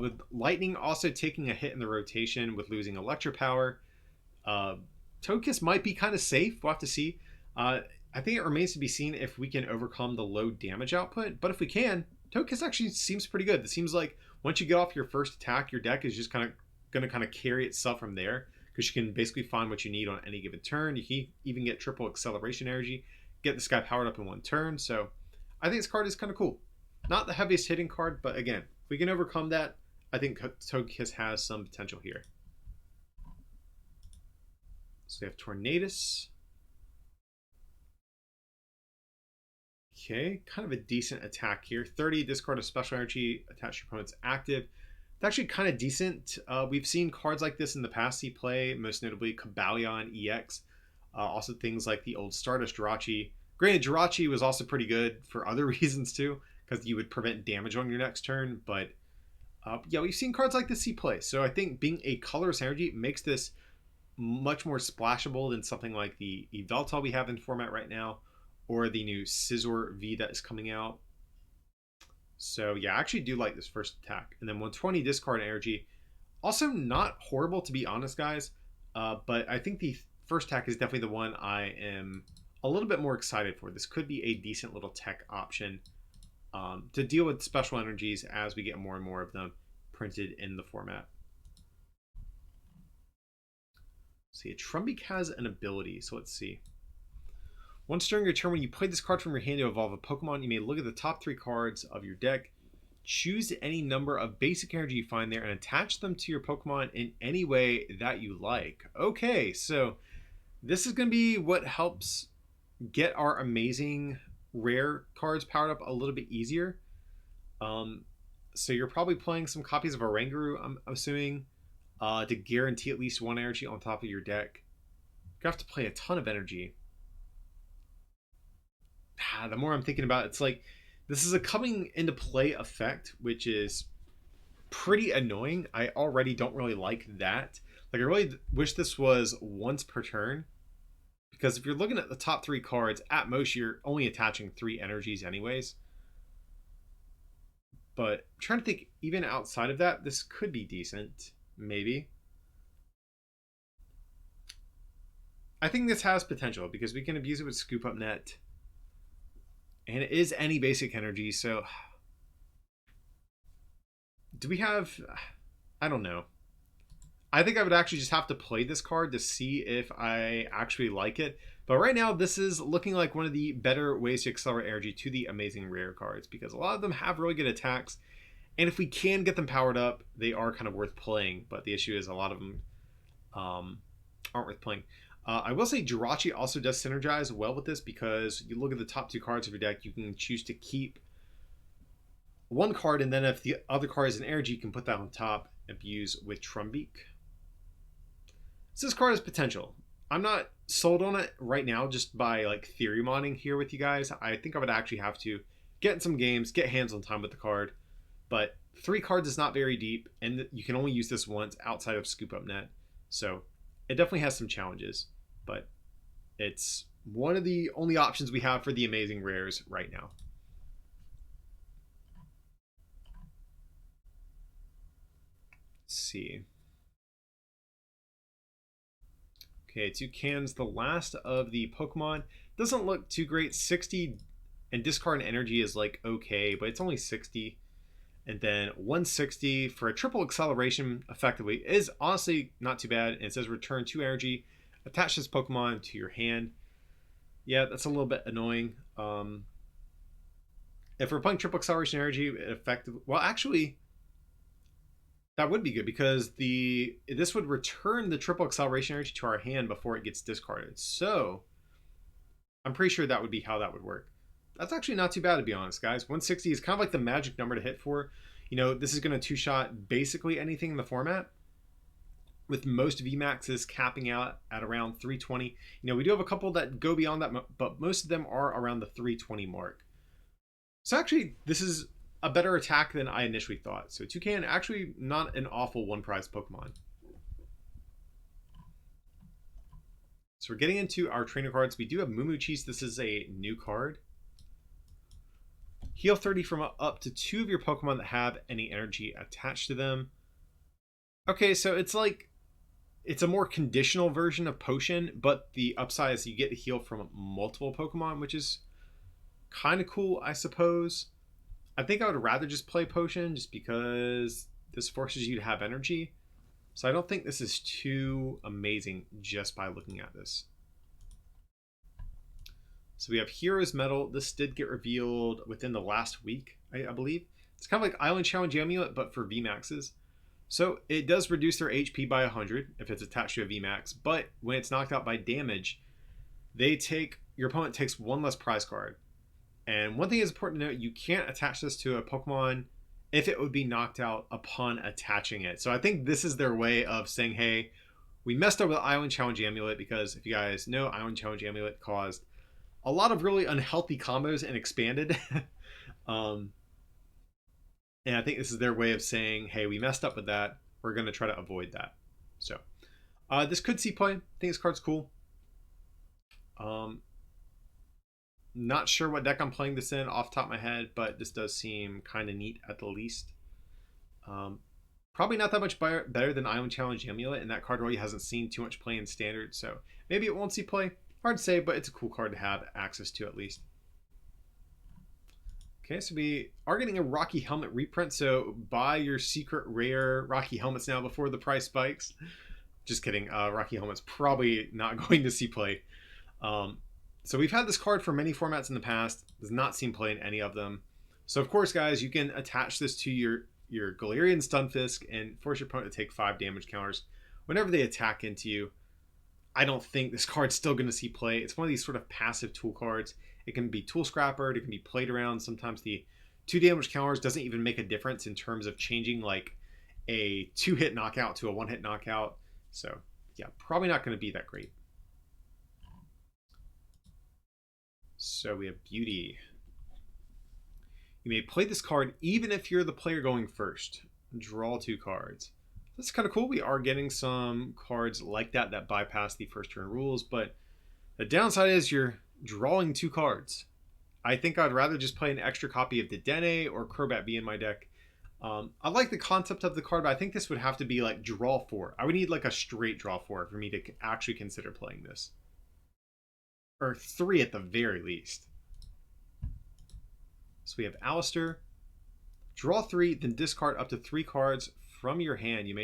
With Lightning also taking a hit in the rotation with losing Electro Power, Togekiss might be kind of safe. We'll have to see. I think it remains to be seen if we can overcome the low damage output. But if we can, Togekiss actually seems pretty good. It seems like once you get off your first attack, your deck is just going to carry itself from there, because you can basically find what you need on any given turn. You can even get triple acceleration energy, get this guy powered up in 1 turn. So I think this card is kind of cool. Not the heaviest hitting card, but again, if we can overcome that, I think Togekiss has some potential here. So we have Tornadus. Okay, kind of a decent attack here. 30, discard a special energy, attach your opponent's active. It's actually kind of decent. We've seen cards like this in the past see play, most notably Cobalion EX. Also things like the old Stardust Jirachi. Granted, Jirachi was also pretty good for other reasons too, because you would prevent damage on your next turn. But yeah, we've seen cards like this see play. So I think being a colorless energy makes this much more splashable than something like the Yveltal we have in format right now, or the new Scizor V that is coming out. So yeah, I actually do like this first attack. And then 120 discard energy. Also not horrible, to be honest, guys. But I think the first attack is definitely the one I am a little bit more excited for. This could be a decent little tech option to deal with special energies as we get more and more of them printed in the format. See, a Trumbeak has an ability, so let's see. Once during your turn, when you play this card from your hand to evolve a Pokemon, you may look at the top 3 cards of your deck, choose any number of basic energy you find there, and attach them to your Pokemon in any way that you like. Okay, so this is going to be what helps get our amazing rare cards powered up a little bit easier. So you're probably playing some copies of Oranguru, I'm assuming, to guarantee at least 1 energy on top of your deck. You have to play a ton of energy. The more I'm thinking about it, it's like this is a coming into play effect, which is pretty annoying. I already don't really like that. Like, I really wish this was once per turn, because if you're looking at the top 3 cards, at most you're only attaching 3 energies anyways. But I'm trying to think, even outside of that, this could be decent, maybe. I think this has potential because we can abuse it with Scoop Up Net. And it is any basic energy, so... Do we have... I don't know. I think I would actually just have to play this card to see if I actually like it. But right now, this is looking like one of the better ways to accelerate energy to the amazing rare cards, because a lot of them have really good attacks. And if we can get them powered up, they are kind of worth playing. But the issue is a lot of them aren't worth playing. I will say Jirachi also does synergize well with this, because you look at the top 2 cards of your deck, you can choose to keep one card, and then if the other card is an energy, you can put that on top, abuse with Trumbeak. So this card has potential. I'm not sold on it right now just by like theory modding here with you guys. I think I would actually have to get in some games, get hands-on time with the card. But 3 cards is not very deep, and you can only use this once outside of Scoop Up Net. So it definitely has some challenges, but it's one of the only options we have for the amazing rares right now. Let's see. Okay, 2 cans, the last of the Pokemon. Doesn't look too great. 60 and discard energy is like okay, but it's only 60. And then 160 for a triple acceleration effectively is honestly not too bad. And it says return 2 energy, attach this Pokemon to your hand. Yeah, that's a little bit annoying. If we're playing triple acceleration energy, effective. Well, actually, that would be good, because this would return the triple acceleration energy to our hand before it gets discarded. So I'm pretty sure that would be how that would work. That's actually not too bad, to be honest, guys. 160 is kind of like the magic number to hit for. You know, this is going to 2-shot basically anything in the format, with most VMAXs capping out at around 320. You know, we do have a couple that go beyond that, but most of them are around the 320 mark. So actually, this is a better attack than I initially thought. So Toucan, actually not an awful 1-prize Pokemon. So we're getting into our trainer cards. We do have Mumuchis. This is a new card. Heal 30 from up to 2 of your Pokemon that have any energy attached to them. Okay, so it's like, it's a more conditional version of Potion, but the upside is you get to heal from multiple Pokemon, which is kind of cool, I suppose. I think I would rather just play Potion, just because this forces you to have energy. So I don't think this is too amazing just by looking at this. So we have Hero's Medal. This did get revealed within the last week, I believe. It's kind of like Island Challenge Amulet, but for VMAXs. So it does reduce their HP by 100 if it's attached to a VMAX, but when it's knocked out by damage, your opponent takes 1 less prize card. And one thing is important to note, you can't attach this to a Pokemon if it would be knocked out upon attaching it. So I think this is their way of saying, hey, we messed up with Island Challenge Amulet, because if you guys know, Island Challenge Amulet caused a lot of really unhealthy combos and expanded. And I think this is their way of saying, hey, we messed up with that. We're going to try to avoid that. So this could see play. I think this card's cool. Not sure what deck I'm playing this in off the top of my head, but this does seem kind of neat at the least. Probably not that much better than Island Challenge Amulet, and that card really hasn't seen too much play in Standard, so maybe it won't see play. Hard to say, but it's a cool card to have access to at least. Okay, so we are getting a Rocky Helmet reprint, so buy your secret rare Rocky Helmets now before the price spikes. Just kidding, Rocky Helmet's probably not going to see play. So we've had this card for many formats in the past, does not seem play in any of them. So of course, guys, you can attach this to your Galarian Stunfisk and force your opponent to take 5 damage counters whenever they attack into you. I don't think this card's still going to see play. It's one of these sort of passive tool cards. It can be tool scrappered, it can be played around. Sometimes the 2 damage counters doesn't even make a difference in terms of changing like a 2-hit knockout to a 1-hit knockout. So yeah, probably not going to be that great. So we have Beauty. You may play this card even if you're the player going first. Draw 2 cards. That's kind of cool. We are getting some cards like that bypass the first turn rules, but the downside is you're drawing 2 cards. I think I'd rather just play an extra copy of Dedenne or Crobat V in my deck. I like the concept of the card, but I think this would have to be like draw 4. I would need like a straight draw 4 for me to actually consider playing this. or 3 at the very least. So we have Alistair. Draw 3, then discard up to 3 cards from your hand. You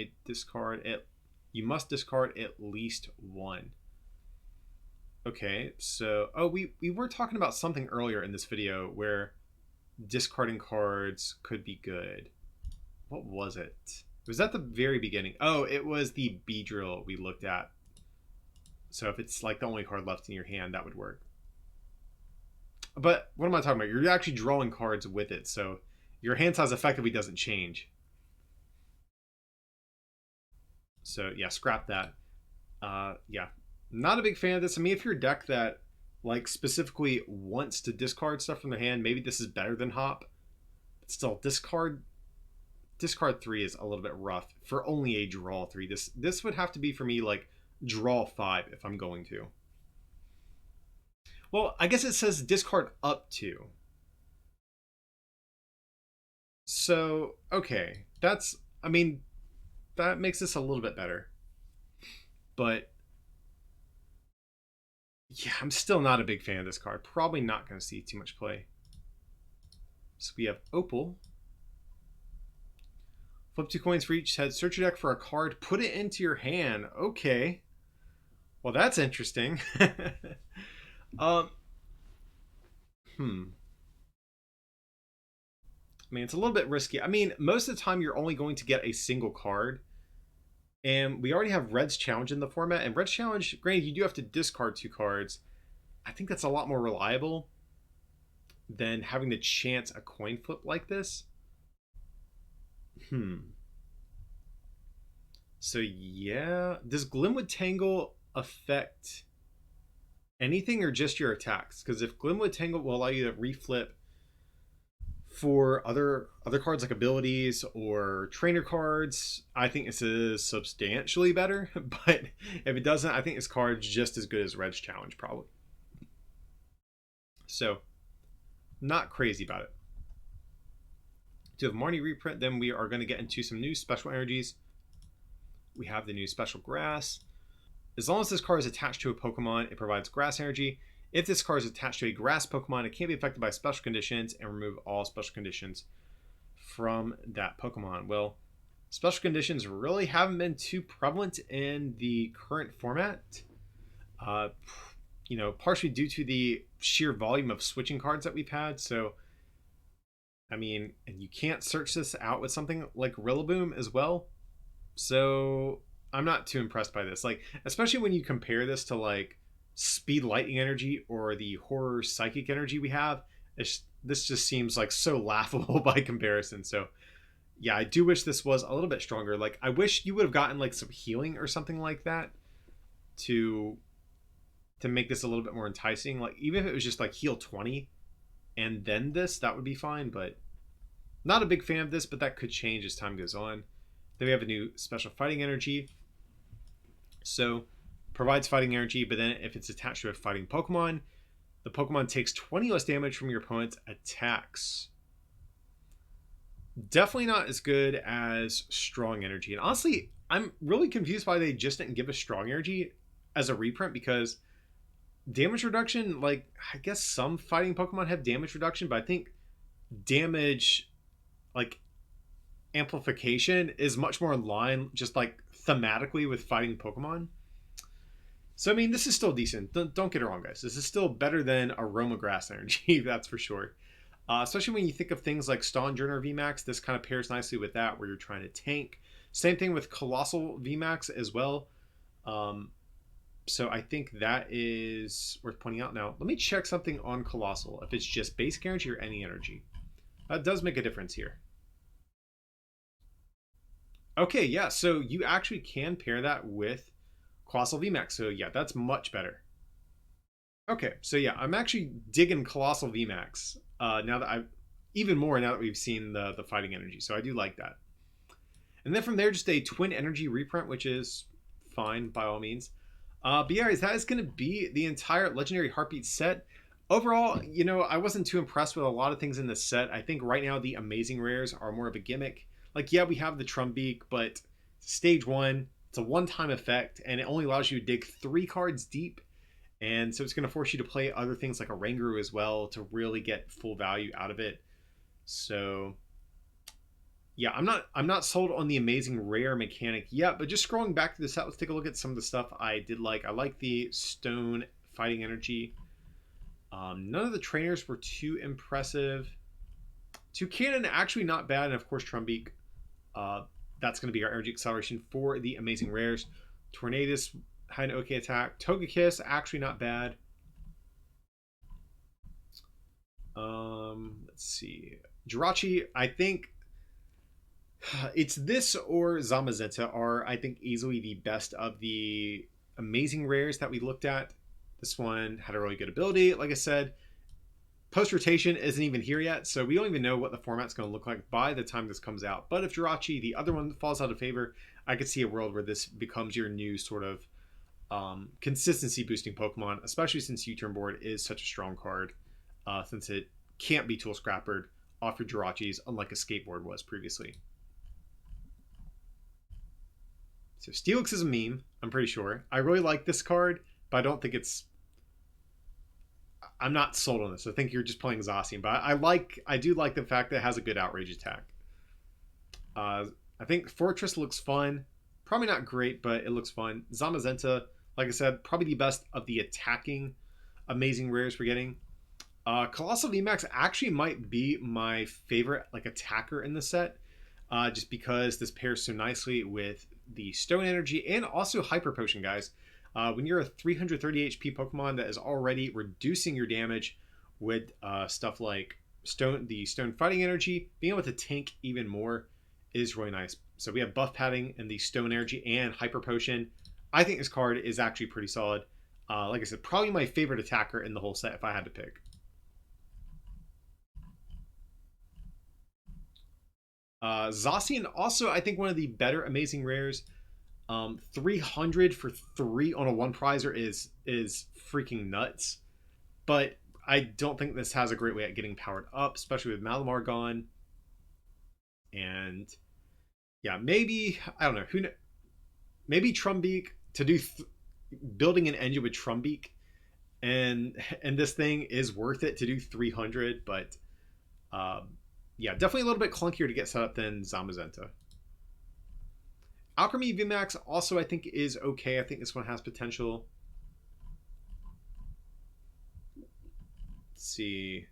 must discard at least 1. Okay, so we were talking about something earlier in this video where discarding cards could be good. What was it? It was at the very beginning. Oh, it was the B drill we looked at. So if it's like the only card left in your hand, that would work. But what am I talking about? You're actually drawing cards with it, so your hand size effectively doesn't change. So yeah, scrap that. Yeah, not a big fan of this. I mean, if you're a deck that like specifically wants to discard stuff from their hand, maybe this is better than Hop. But still, discard 3 is a little bit rough for only a draw 3. This would have to be for me like draw 5 if I'm going to. Well, I guess it says discard up to. So, okay. I mean, that makes this a little bit better. But, yeah, I'm still not a big fan of this card. Probably not going to see too much play. So we have Opal. Flip 2 coins for each head. Search your deck for a card. Put it into your hand. Okay. Well, that's interesting. I mean, it's a little bit risky. I mean, most of the time you're only going to get a single card. And we already have Red's Challenge in the format. And Red's Challenge, granted, you do have to discard 2 cards. I think that's a lot more reliable than having to chance a coin flip like this. So, yeah. Does Glimwood Tangle affect anything or just your attacks? Because if Glimwood Tangle will allow you to reflip for other cards like abilities or trainer cards, I think this is substantially better. But if it doesn't, I think this card's just as good as Red's Challenge, probably. So, not crazy about it. To have Marnie reprint, then we are going to get into some new special energies. We have the new Special Grass. As long as this card is attached to a Pokemon, it provides Grass energy. If this card is attached to a Grass Pokemon, it can't be affected by special conditions, and remove all special conditions from that Pokemon. Well, special conditions really haven't been too prevalent in the current format. You know, partially due to the sheer volume of switching cards that we've had. So, I mean, and you can't search this out with something like Rillaboom as well. So, I'm not too impressed by this. Like, especially when you compare this to like Speed Lightning Energy or the Horror Psychic Energy we have. This just seems like so laughable by comparison. So, yeah, I do wish this was a little bit stronger. Like, I wish you would have gotten like some healing or something like that to make this a little bit more enticing. Like, even if it was just like heal 20 and then this, that would be fine. But not a big fan of this, but that could change as time goes on. Then we have a new Special Fighting Energy. So, provides fighting energy, but then if it's attached to a fighting Pokemon, the Pokemon takes 20 less damage from your opponent's attacks. Definitely not as good as Strong Energy. And honestly, I'm really confused why they just didn't give us Strong Energy as a reprint, because damage reduction, like, I guess some fighting Pokemon have damage reduction, but I think damage, like, amplification is much more in line, just like thematically, with fighting Pokemon. So, I mean, this is still decent. Don't get it wrong, guys. This is still better than Aroma Grass Energy, that's for sure. Especially when you think of things like Stonjourner VMAX, this kind of pairs nicely with that, where you're trying to tank. Same thing with Coalossal VMAX as well. So I think that is worth pointing out. Now, let me check something on Coalossal, if it's just basic energy or any energy. That does make a difference here. Okay, yeah, so you actually can pair that with Coalossal VMAX. So yeah, that's much better. Okay, so yeah, I'm actually digging Coalossal VMAX now that even more now that we've seen the fighting energy. So I do like that. And then from there, just a twin energy reprint, which is fine by all means. But yeah, that is going to be the entire Legendary Heartbeat set. Overall, you know, I wasn't too impressed with a lot of things in this set. I think right now the amazing rares are more of a gimmick. Like, yeah, we have the Trumbeak, but stage 1, it's a one-time effect, and it only allows you to dig 3 cards deep. And so it's going to force you to play other things like a Rangaroo as well to really get full value out of it. So yeah, I'm not sold on the amazing rare mechanic yet, but just scrolling back to the set, let's take a look at some of the stuff I did like. I like the stone fighting energy. None of the trainers were too impressive. Toucannon, actually not bad, and of course Trumbeak. That's going to be our energy acceleration for the amazing rares. Tornadus had an okay attack. Togekiss, actually not bad. Let's see. Jirachi, I think it's this or Zamazenta are, I think, easily the best of the amazing rares that we looked at. This one had a really good ability. Like I said, post-rotation isn't even here yet, so we don't even know what the format's going to look like by the time this comes out. But if Jirachi, the other one, falls out of favor, I could see a world where this becomes your new sort of consistency-boosting Pokemon, especially since U-Turn Board is such a strong card, since it can't be tool scrappered off your Jirachis, unlike a skateboard was previously. So Steelix is a meme, I'm pretty sure. I really like this card, but I don't think it's... I'm not sold on this. I think you're just playing Zacian, but I do like the fact that it has a good outrage attack. I think Fortress looks fun. Probably not great, but it looks fun. Zamazenta, like I said, probably the best of the attacking amazing rares we're getting. Coalossal VMAX actually might be my favorite like attacker in the set, just because this pairs so nicely with the Stone Energy and also Hyper Potion, guys. When you're a 330 HP Pokemon that is already reducing your damage with stuff like the Stone Fighting Energy, being able to tank even more is really nice. So we have buff padding and the Stone Energy and Hyper Potion. I think this card is actually pretty solid. Like I said, probably my favorite attacker in the whole set if I had to pick. Zacian, also I think one of the better amazing rares. 300 for 3 on a one prizer is freaking nuts, but I don't think this has a great way at getting powered up, especially with Malamar gone. And yeah, maybe I don't know maybe Trumbeak to do building an engine with Trumbeak, and this thing is worth it to do 300, but yeah, definitely a little bit clunkier to get set up than Zamazenta. Alcremie V-Max also I think is okay. I think this one has potential. Let's see.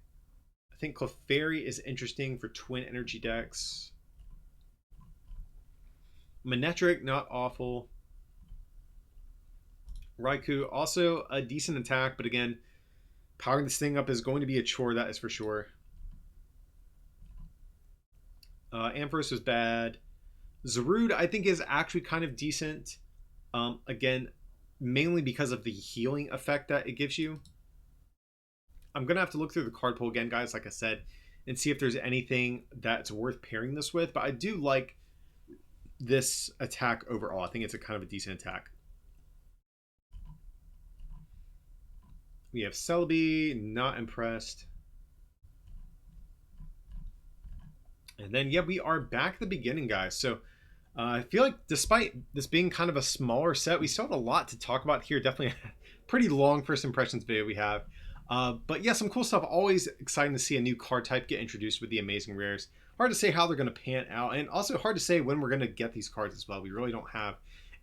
I think Clefairy is interesting for twin energy decks. Manectric, not awful. Raikou, also a decent attack, but again, powering this thing up is going to be a chore, that is for sure. Ampharos was bad. Zarude, I think, is actually kind of decent. Again, mainly because of the healing effect that it gives you. I'm going to have to look through the card pool again, guys, like I said, and see if there's anything that's worth pairing this with. But I do like this attack overall. I think it's a kind of a decent attack. We have Celebi, not impressed. And then, yeah, we are back at the beginning, guys. So I feel like despite this being kind of a smaller set, we still have a lot to talk about here. Definitely a pretty long first impressions video we have. But yeah, some cool stuff. Always exciting to see a new card type get introduced with the amazing rares. Hard to say how they're going to pan out, and also hard to say when we're going to get these cards as well. We really don't have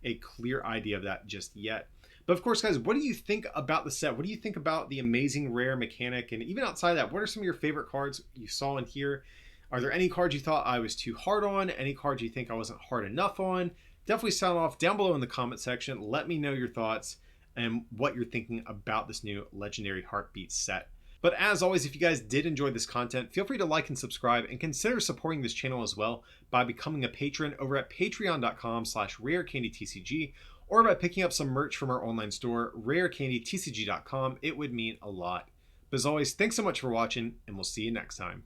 a clear idea of that just yet. But of course, guys, what do you think about the set? What do you think about the amazing rare mechanic? And even outside of that, what are some of your favorite cards you saw in here? Are there any cards you thought I was too hard on? Any cards you think I wasn't hard enough on? Definitely sound off down below in the comment section. Let me know your thoughts and what you're thinking about this new Legendary Heartbeat set. But as always, if you guys did enjoy this content, feel free to like and subscribe, and consider supporting this channel as well by becoming a patron over at patreon.com/rarecandytcg, or by picking up some merch from our online store, rarecandytcg.com. It would mean a lot. But as always, thanks so much for watching, and we'll see you next time.